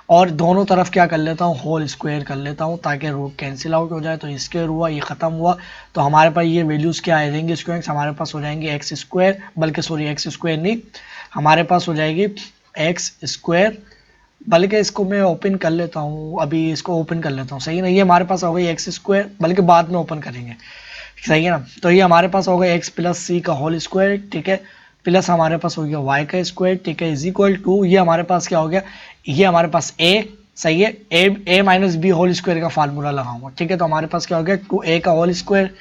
और दोनों तरफ क्या कर लेता हूँ होल स्क्वायर कर लेता हूँ ताकि रूट कैंसिल आउट हो जाए। तो स्क्वायर हुआ, ये खत्म हुआ, तो हमारे पास ये वैल्यूज क्या आ जाएंगे स्क्वायर, हमारे पास हो जाएंगे एक्स स्क्वायर, बल्कि सॉरी एक्स स्क्वायर नहीं, हमारे पास हो जाएगी एक्स स्क्वायर, बल्कि इसको मैं ओपन कर लेता हूँ, अभी इसको ओपन कर लेता हूँ, सही है ना। ये हमारे पास हो गई एक्स स्क्वायर, बल्कि बाद में ओपन करेंगे, सही है ना। तो ये हमारे पास हो गया एक्स प्लस सी का होल स्क्वायर, ठीक है, प्लस हमारे पास हो गया वाई का स्क्वायर, ठीक है, इज इक्वल टू ये हमारे पास क्या हो गया, ये हमारे पास ए, सही है, ए माइनस बी होल स्क्वायर का फार्मूला लगाऊंगा, ठीक है। तो हमारे पास क्या हो गया 2a का होल स्क्वायर,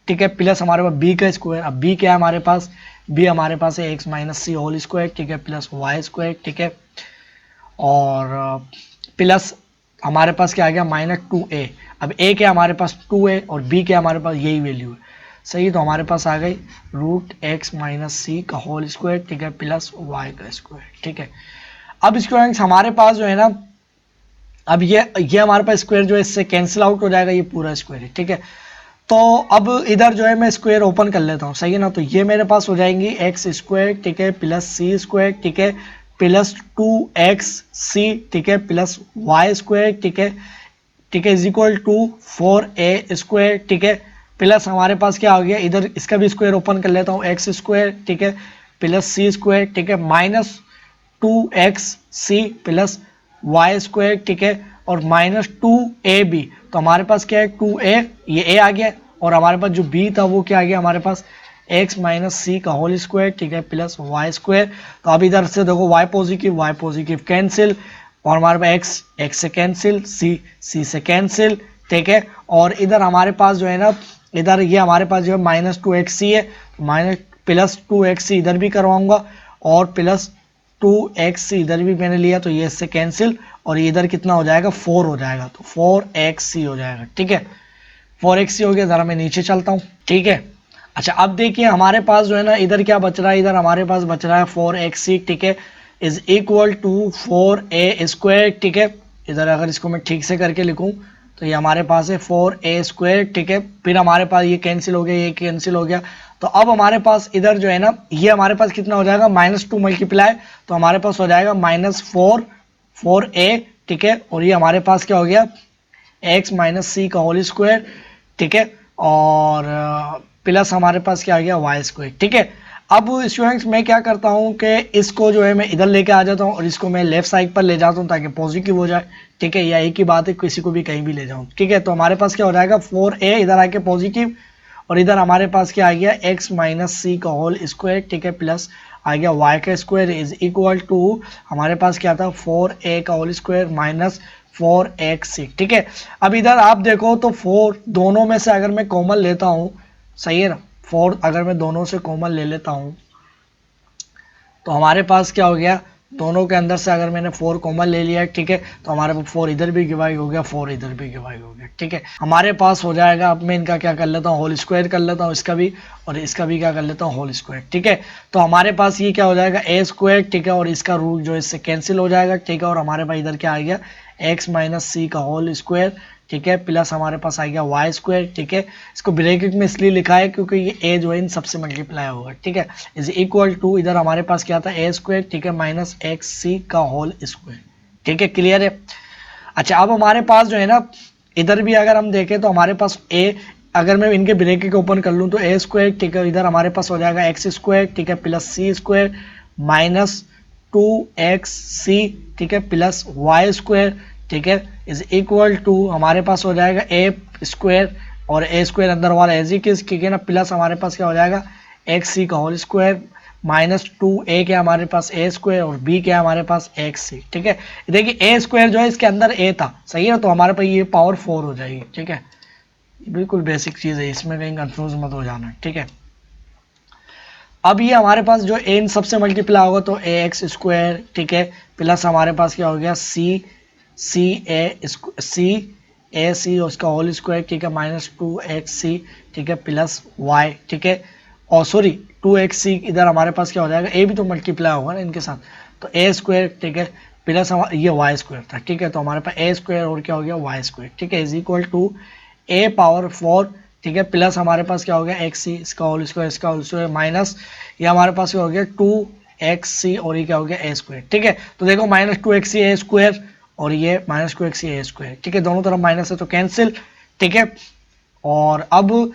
ठीक है, प्लस हमारे पास बी का स्क्वायर, अब बी क्या है हमारे पास, बी हमारे पास है x minus C whole square, ठीक है, प्लस वाई स्क्वायर, ठीक है, और प्लस हमारे पास क्या आ गया माइनस 2a। अब a क्या हमारे पास 2a और b क्या हमारे पास यही वैल्यू है, सही। तो हमारे पास आ गई रूट एक्स माइनस सी का होल स्क्वायर, ठीक है, प्लस वाई का स्क्वायर, ठीक है। अब स्क्वायर हमारे पास जो है ना, अब ये हमारे पास स्क्वायर जो है इससे कैंसिल आउट हो जाएगा, ये पूरा स्क्वायर है, ठीक है। तो अब इधर जो है मैं स्क्वायर ओपन कर लेता हूँ, सही है ना। तो ये मेरे पास हो जाएंगी एक्स स्क्वायर, ठीक है, प्लस सी स्क्वायर, ठीक है, प्लस 2xc, ठीक है, प्लस वाई स्क्वायर, ठीक है, ठीक है, is equal to 4a square, ठीक है, प्लस हमारे पास क्या हो गया, इधर इसका भी स्क्वायर ओपन कर लेता हूँ एक्स स्क्वायर, ठीक है, प्लस सी स्क्वायर, ठीक है, minus 2xc plus y square, ठीक है, और माइनस 2ab। तो हमारे पास क्या है 2a, ये a आ गया, और हमारे पास जो b था वो क्या आ गया हमारे पास x माइनस सी का होल स्क्वायर, ठीक है, प्लस वाई स्क्वायर। तो अब इधर से देखो y पॉजिटिव कैंसिल, और हमारे पास x से कैंसिल, c से कैंसिल, ठीक है। और इधर हमारे पास जो है ना, इधर ये हमारे पास जो है माइनस 2xc है, माइनस प्लस 2xc इधर भी करवाऊंगा, और प्लस 2xc इधर भी मैंने लिया, तो ये इससे कैंसिल, और इधर कितना हो जाएगा 4 हो जाएगा, तो 4xc हो जाएगा, ठीक है, 4xc हो गया। जरा मैं नीचे चलता हूँ, ठीक है। अच्छा अब देखिए हमारे पास जो है ना इधर क्या बच रहा है, इधर हमारे पास बच रहा है 4xc, ठीक है, is equal to 4a square, ठीक है। इधर अगर इसको मैं ठीक से करके लिखूं तो ये हमारे पास है 4a स्क्वायर, ठीक है, फिर हमारे पास ये कैंसिल हो गया, ये कैंसिल हो गया। तो अब हमारे पास इधर जो है ना ये हमारे पास कितना हो जाएगा -2 मल्टीप्लाई, तो हमारे पास हो जाएगा -4a, ठीक है, और ये हमारे पास क्या हो गया x माइनस सी का होल स्क्वायर, ठीक है, और प्लस हमारे पास क्या आ गया वाई स्क्वायर, ठीक है। अब स्टूडेंट्स मैं क्या करता हूँ कि इसको जो है मैं इधर लेके आ जाता हूँ और इसको मैं लेफ्ट साइड पर ले जाता हूँ ताकि पॉजिटिव हो जाए, ठीक है, या एक ही बात है किसी को भी कहीं भी ले जाऊँ, ठीक है। तो हमारे पास क्या हो जाएगा 4a इधर आके पॉजिटिव, और इधर हमारे पास क्या आ गया x माइनस सी का होल स्क्वायर, ठीक है, प्लस आ गया y का स्क्वायर इज इक्वल टू हमारे पास क्या था 4a का होल स्क्वायर माइनस 4xc, ठीक है। अब इधर आप देखो तो 4 दोनों में से अगर मैं कॉमन लेता हूँ, सही है ना, 4 अगर मैं दोनों से कॉमन ले लेता हूँ तो हमारे पास क्या हो गया, दोनों के अंदर से अगर मैंने 4 कॉमन ले लिया, ठीक है, तो हमारे पास 4 इधर भी डिवाइड हो गया, 4 इधर भी डिवाइड हो गया, ठीक है। हमारे पास हो जाएगा, अब मैं इनका क्या कर लेता हूँ होल स्क्वायर कर लेता हूँ, इसका भी और इसका भी क्या कर लेता हूँ होल स्क्वायर, ठीक है। तो हमारे पास ये क्या हो जाएगा a स्क्वायर, ठीक है, और इसका रूट जो इससे कैंसिल हो जाएगा, ठीक है, और हमारे पास इधर क्या आ गया x माइनस सी का होल स्क्वायर, ठीक है, प्लस हमारे पास आ गया वाई स्क्वायर, ठीक है। इसको ब्रैकेट में इसलिए लिखा है क्योंकि ये a जो है इन सबसे मल्टीप्लाई होगा, ठीक है, इज इक्वल टू इधर हमारे पास क्या था a स्क्वायर, ठीक है, माइनस एक्स सी का होल स्क्वायर, ठीक है, क्लियर है। अच्छा अब हमारे पास जो है ना इधर भी अगर हम देखें तो हमारे पास a, अगर मैं इनके ब्रैकेट को ओपन कर लूँ तो a स्क्वायर, ठीक है, इधर हमारे पास हो जाएगा एक्स स्क्वायर, ठीक है, प्लस सी स्क्वायर माइनस 2xc, ठीक है, प्लस वाई स्क्वायर, ठीक है, इज इक्वल टू हमारे पास हो जाएगा a स्क्वायर, और a स्क्वायर अंदर वाला एज इट इज, ठीक है ना, प्लस हमारे पास क्या हो जाएगा xc का होल स्क्वायर -2a क्या हमारे पास a स्क्वायर और b क्या हमारे पास xc, ठीक है। देखिए a स्क्वायर जो है इसके अंदर a था, सही है, तो हमारे पास ये पावर 4 हो जाएगी, ठीक है। बिल्कुल बेसिक चीज़ है, इसमें कहीं कंफ्यूज मत हो जाना, ठीक है। अब ये हमारे पास जो a इन सबसे मल्टीप्लाई होगा तो ए एक्स स्क्वायर, ठीक है, प्लस हमारे पास क्या हो गया सी ए सी उसका होल स्क्वायर, ठीक है, -2xc, ठीक है, प्लस y, ठीक है, और सॉरी 2xc इधर हमारे पास क्या हो जाएगा, a भी तो मल्टीप्लाई होगा ना इनके साथ, तो a स्क्वायर, ठीक है, प्लस ये y स्क्वायर था, ठीक है, तो हमारे पास a स्क्वायर और क्या हो गया y स्क्वायर, ठीक है, is equal to a power 4, ठीक है, प्लस हमारे पास क्या हो गया एक्स इसका होल स्क्वायर माइनस ये हमारे पास क्या हो गया 2xc और ये क्या हो गया ए स्क्वायर, ठीक है। तो देखो -2xc ए स्क्वायर और ये -2xc ए स्क्वायर, ठीक है, दोनों तरफ माइनस है तो कैंसिल, ठीक है। और अब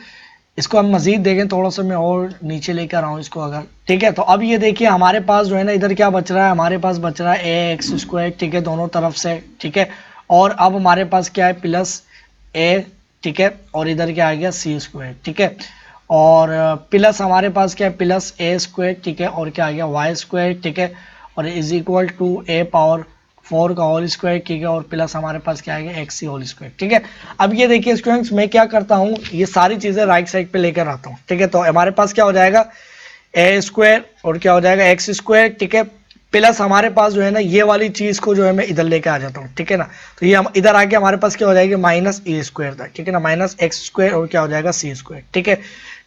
इसको हम मजीद देखें, थोड़ा सा मैं और नीचे लेकर आ रहा हूँ इसको अगर, ठीक है। तो अब ये देखिए हमारे पास जो है ना इधर क्या बच रहा है, हमारे पास बच रहा है ए एक्स स्क्वायर, ठीक है, दोनों तरफ से, ठीक है। और अब हमारे पास क्या है प्लस ए, ठीक है, और इधर क्या आ गया सी स्क्वायर, ठीक है, और प्लस हमारे पास क्या है प्लस ए स्क्वायर, ठीक है, और क्या आ गया वाई स्क्वायर, ठीक है, और is equal to A power 4 का होल स्क्वायर, ठीक है, और प्लस हमारे पास क्या आ गया एक्स सी होल स्क्वायर, ठीक है। अब ये देखिए स्टूडेंट्स मैं क्या करता हूँ, ये सारी चीज़ें राइट साइड पे लेकर आता हूँ, ठीक है। तो हमारे पास क्या हो जाएगा ए स्क्वायर और क्या हो जाएगा एक्स स्क्वायर, ठीक है, प्लस हमारे पास जो है ना ये वाली चीज को जो है मैं इधर लेके आ जाता हूँ, ठीक है ना। तो ये हम इधर आके हमारे पास क्या हो जाएगी माइनस ए स्क्वायर था, ठीक है ना, माइनस एक्स स्क्वायर और क्या हो जाएगा सी स्क्वायर, ठीक है,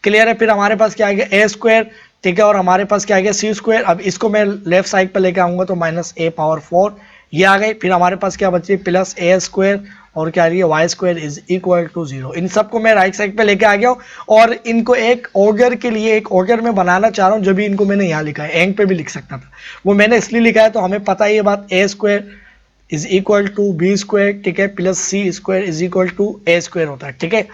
क्लियर है। फिर हमारे पास क्या आ गया ए स्क्वायर, ठीक है, और हमारे पास क्या आ गया सी स्क्वायर। अब इसको मैं लेफ्ट साइड पर लेके आऊंगा तो माइनस ए पावर 4 ये आ गई। फिर हमारे पास क्या बची प्लस ए स्क्वायर और क्या आ रही है Y square is equal to 0। इन सबको मैं राइट साइड पे लेके आ गया हूँ और इनको एक ऑर्डर के लिए एक ऑर्डर में बनाना चाह रहा हूँ, जो भी इनको मैंने यहाँ लिखा है, एंड पे भी लिख सकता था, वो मैंने इसलिए लिखा है तो हमें पता है ये बात, A square is equal to B square, ठीक है, plus C square is equal to A square होता है, ठीक है।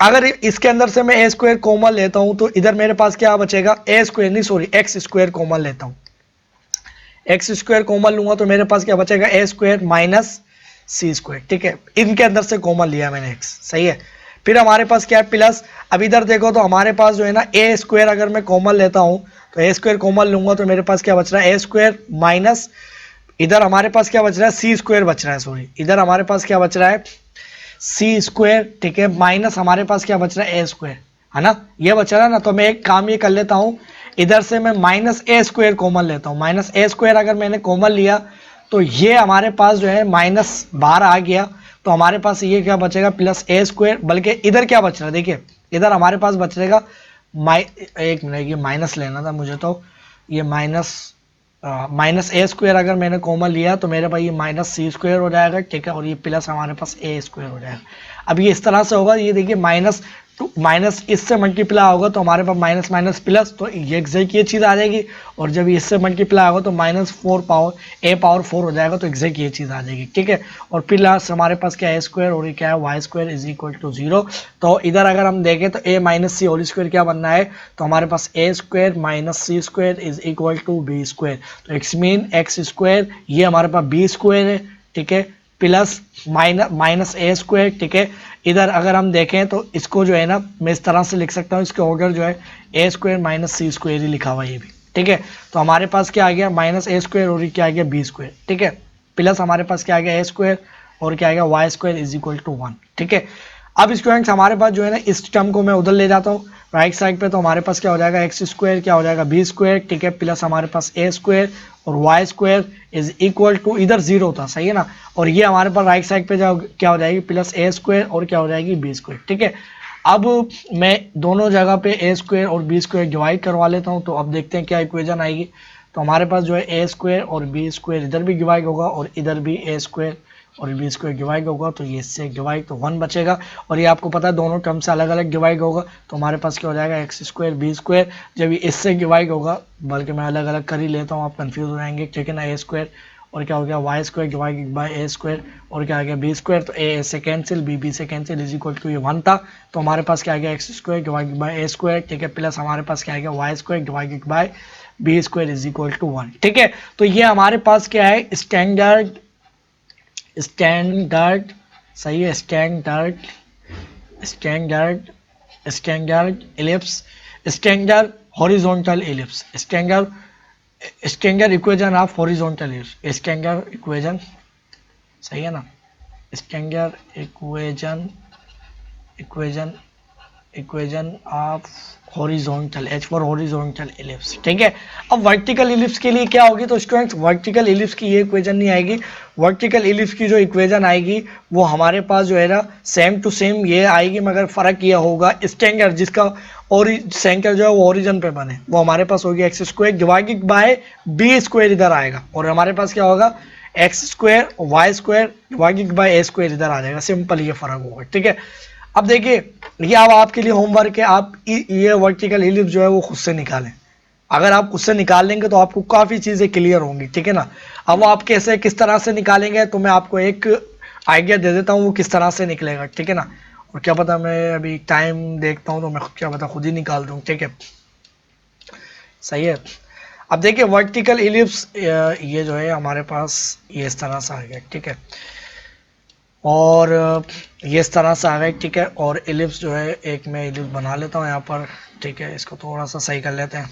अगर इसके अंदर से मैं ए स्क्वायर कॉमन लेता हूं तो इधर मेरे पास क्या बचेगा ए स्क्वायर नहीं सॉरी एक्स स्क्वायर कॉमन लेता हूं, एक्स स्क्वायर कॉमन लूंगा तो मेरे पास क्या बचेगा ए स्क्वायर माइनस सी स्क्वायर, ठीक है, इनके अंदर से कॉमन लिया मैंने एक्स, सही है। फिर हमारे पास क्या है प्लस, अब इधर देखो तो हमारे पास जो है ना ए स्क्वायर अगर मैं कॉमन लेता हूं तो ए स्क्वायर कॉमन लूंगा तो मेरे पास क्या बच रहा है ए स्क्वायर माइनस इधर हमारे पास क्या बच रहा है सी स्क्वायर बच रहा है, सॉरी इधर हमारे पास क्या बच रहा है सी स्क्वायर, ठीक है, माइनस हमारे पास क्या बच रहा है ए स्क्वायर, है ना, ये बच रहा है ना। तो मैं एक काम ये कर लेता हूं, इधर से मैं माइनस ए स्क्वायर कॉमन लेता हूं, माइनस ए स्क्वायर अगर मैंने कॉमन लिया तो ये हमारे पास जो है माइनस बाहर आ गया, तो हमारे पास ये क्या बचेगा प्लस ए स्क्वायर, बल्कि इधर क्या बच रहा है देखिए इधर हमारे पास बच रहेगा एक मिनट ये माइनस लेना था मुझे, तो ये माइनस ए स्क्वायर अगर मैंने कॉमन लिया तो मेरे पास ये माइनस सी स्क्वायर हो जाएगा, ठीक है, और ये प्लस हमारे पास ए स्क्वायर हो जाएगा। अब ये इस तरह से होगा, ये देखिए माइनस इससे मल्टीप्लाई होगा तो हमारे पास माइनस माइनस प्लस, तो ये एग्जैक्ट ये चीज़ आ जाएगी, और जब इससे मल्टीप्लाई होगा तो -4 पावर ए पावर 4 हो जाएगा, तो एग्जैक्ट ये चीज़ आ जाएगी, ठीक है। और प्लस हमारे पास क्या है स्क्वायर और ये क्या है Y square is equal to 0। तो इधर अगर हम देखें तो A minus C whole square क्या बनना है, तो हमारे पास A square minus C square is equal to B square, तो इट्स मीन एक्स स्क्वायर ये हमारे पास बी स्क्वायर है, ठीक है, प्लस माइनस ए स्क्वायर, ठीक है। इधर अगर हम देखें तो इसको जो है ना मैं इस तरह से लिख सकता हूँ, इसके ऑर्डर जो है ए स्क्वायर माइनस सी स्क्वायर ही लिखा हुआ है ये भी, ठीक है। तो हमारे पास क्या आ गया माइनस ए स्क्वायर और ये क्या आ गया बी स्क्वायर, ठीक है, प्लस हमारे पास क्या आ गया ए स्क्वायर और क्या आ गया Y square is equal to 1, ठीक है। अब स्टूडेंट्स हमारे पास जो है ना इस टर्म को मैं उधर ले जाता हूँ राइट साइड पे, तो हमारे पास क्या हो जाएगा एक्स स्क्वायर क्या हो जाएगा बी स्क्वायर, ठीक है, प्लस हमारे पास ए स्क्वायर और Y square is equal to इधर 0 था, सही है ना, और ये हमारे पास राइट साइड पे क्या हो जाएगी प्लस ए स्क्वायर और क्या हो जाएगी बी स्क्वायर, ठीक है। अब मैं दोनों जगह पे ए स्क्वायर और बी स्क्वायर डिवाइड करवा लेता हूँ, तो अब देखते हैं क्या इक्वेशन आएगी। तो हमारे पास जो है ए स्क्वायर और बी स्क्वायर इधर भी डिवाइड होगा और इधर भी ए स्क्वायर और बी स्क्वायर डिवाइड होगा, तो ये इससे डिवाइड तो 1 बचेगा, और ये आपको पता है दोनों टर्म से अलग अलग डिवाइड होगा, तो हमारे पास क्या हो जाएगा एक्स स्क्वायर बी स्क्वायर, जब ये इससे डिवाइड होगा, बल्कि मैं अलग अलग कर ही लेता हूँ आप कंफ्यूज हो जाएंगे, ठीक है ना, ए स्क्वायर और क्या हो गया Y square divided by A square और क्या आ गया बी स्क्वायर, तो ए से कैंसिल बी से कैंसिल इज इक्वल टू ये 1 था, तो हमारे पास क्या आ गया X square divided by A square, ठीक है, प्लस हमारे पास क्या आ गया Y square divided by B square is equal to 1, ठीक है। तो ये हमारे पास क्या है स्टैंडर्ड सही है standard ellipse standard horizontal ellipse, standard equation of horizontal ellipse, standard equation, सही है ना, standard equation of horizontal, H for horizontal ellipse, ठीक है। अब वर्टिकल एलिप्स के लिए क्या होगी, तो स्टूडेंट्स वर्टिकल एलिप्स की ये इक्वेशन नहीं आएगी, वर्टिकल एलिप्स की जो इक्वेशन आएगी वो हमारे पास जो है ना सेम टू सेम ये आएगी, मगर फर्क ये होगा स्टेंगर जिसका और सेंटर जो है वो ओरिजिन पे बने, वो हमारे पास होगी x square divided by B square इधर आएगा, और हमारे पास क्या होगा x square y square divided by A square इधर आ जाएगा, सिंपल ये फर्क होगा, ठीक है। अब देखिए ये अब आपके लिए होमवर्क है, आप ये वर्टिकल एलिप्स जो है वो खुद से निकालें, अगर आप खुद से निकाल लेंगे तो आपको काफ़ी चीज़ें क्लियर होंगी, ठीक है ना। अब आप कैसे किस तरह से निकालेंगे तो मैं आपको एक आइडिया दे देता हूँ वो किस तरह से निकलेगा, ठीक है ना, और क्या पता मैं अभी टाइम देखता हूँ तो मैं क्या पता खुद ही निकाल दूँ, ठीक है, सही है। अब देखिए वर्टिकल एलिप्स ये जो है हमारे पास ये इस तरह से आ गया, ठीक है, और ये इस तरह से आ गए, ठीक है, और एलिप्स जो है एक मैं एलिप्स बना लेता हूँ यहाँ पर, ठीक है, इसको थोड़ा सा सही कर लेते हैं,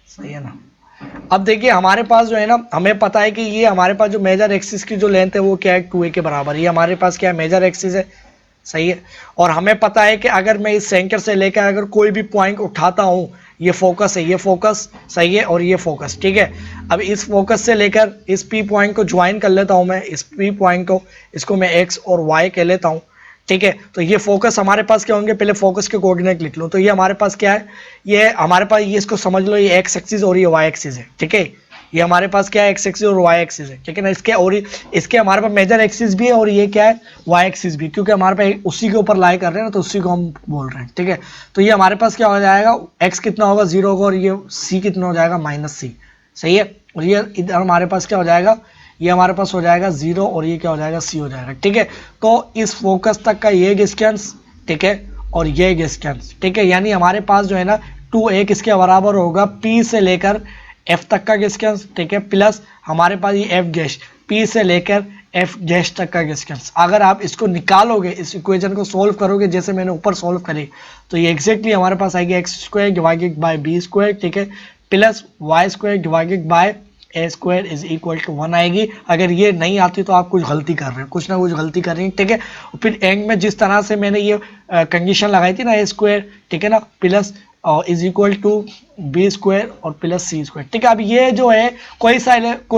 सही है ना। अब देखिए हमारे पास जो है ना, हमें पता है कि ये हमारे पास जो मेजर एक्सिस की जो लेंथ है वो क्या है 2a के बराबर, ये हमारे पास क्या है मेजर एक्सिस है, सही है। और हमें पता है कि अगर मैं इस सेंटर से लेकर अगर कोई भी पॉइंट उठाता हूँ, ये फोकस है, ये फोकस सही है, और ये फोकस, ठीक है। अब इस फोकस से लेकर इस पी पॉइंट को ज्वाइन कर लेता हूँ मैं, इस पी पॉइंट को, इसको मैं एक्स और वाई कह लेता हूँ, ठीक है। तो ये फोकस हमारे पास क्या होंगे, पहले फोकस के कोऑर्डिनेट लिख लो, तो ये हमारे पास क्या है, ये हमारे पास ये इसको समझ लो ये एक्स एक्सिस और ये वाई एक्सिस है, ठीक है, ये हमारे पास क्या है एक्स एक्सिस और वाई एक्सिस है, ठीक है ना। इसके और इसके हमारे पास मेजर एक्सिस भी है और ये क्या है वाई एक्सिस भी, क्योंकि हमारे पास उसी के ऊपर लाई कर रहे हैं ना, तो उसी को हम बोल रहे हैं, ठीक है। तो ये हमारे पास क्या हो जाएगा, एक्स कितना होगा 0 होगा, और ये सी कितना हो जाएगा -c, सही है। और ये इधर हमारे पास क्या हो जाएगा, ये हमारे पास हो जाएगा 0 और ये क्या हो जाएगा c हो जाएगा, ठीक है। तो इस फोकस तक का ये डिस्टेंस, ठीक है, और ये डिस्टेंस, ठीक है, यानी हमारे पास जो है ना 2a किसके बराबर होगा, p से लेकर f तक का डिस्टेंस, ठीक है, प्लस हमारे पास ये f डैश p से लेकर f डैश तक का डिस्टेंस। अगर आप इसको निकालोगे, इस इक्वेशन को सोल्व करोगे जैसे मैंने ऊपर सोल्व करी, तो ये एग्जैक्टली हमारे पास आएगी x square divided by B square, ठीक है, plus y square divided by A square is equal to 1 आएगी। अगर ये नहीं आती तो आप कुछ गलती कर रहे हैं, कुछ ना कुछ गलती कर रहे हैं, ठीक है। फिर एंड में जिस तरह से मैंने ये कंडीशन लगाई थी ना ए स्क्वायर, ठीक है ना, plus is equal to B square और प्लस सी स्क्वायर, ठीक है। अब ये जो है कोई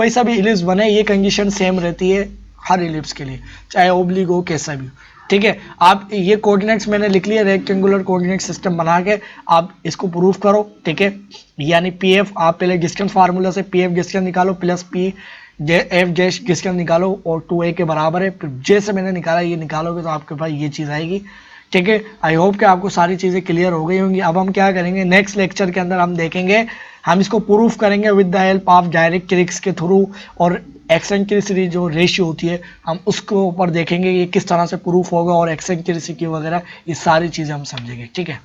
सा भी इलिप्स बने ये कंडीशन सेम रहती है हर इलिप्स के लिए, चाहे ओब्लिक हो कैसा भी हो, ठीक है। आप ये कोऑर्डिनेट्स मैंने लिख लिया, रेक्टेंगुलर कोऑर्डिनेट सिस्टम बना के आप इसको प्रूफ करो, ठीक है। यानी पी एफ आप पहले डिस्टेंस फार्मूला से पी एफ डिस्टेंस निकालो, plus P F dash distance निकालो, और 2a के बराबर है, फिर जैसे मैंने निकाला ये निकालोगे तो आपके पास ये चीज़ आएगी, ठीक है। आई होप कि आपको सारी चीज़ें क्लियर हो गई होंगी। अब हम क्या करेंगे नेक्स्ट लेक्चर के अंदर हम देखेंगे, हम इसको प्रूफ करेंगे with the help of direct tricks के थ्रू, और एक्सेंट्रिसिटी जो रेशियो होती है हम उसको ऊपर देखेंगे ये किस तरह से प्रूफ होगा, और एक्सेंट्रिसिटी वगैरह ये सारी चीज़ें हम समझेंगे, ठीक है।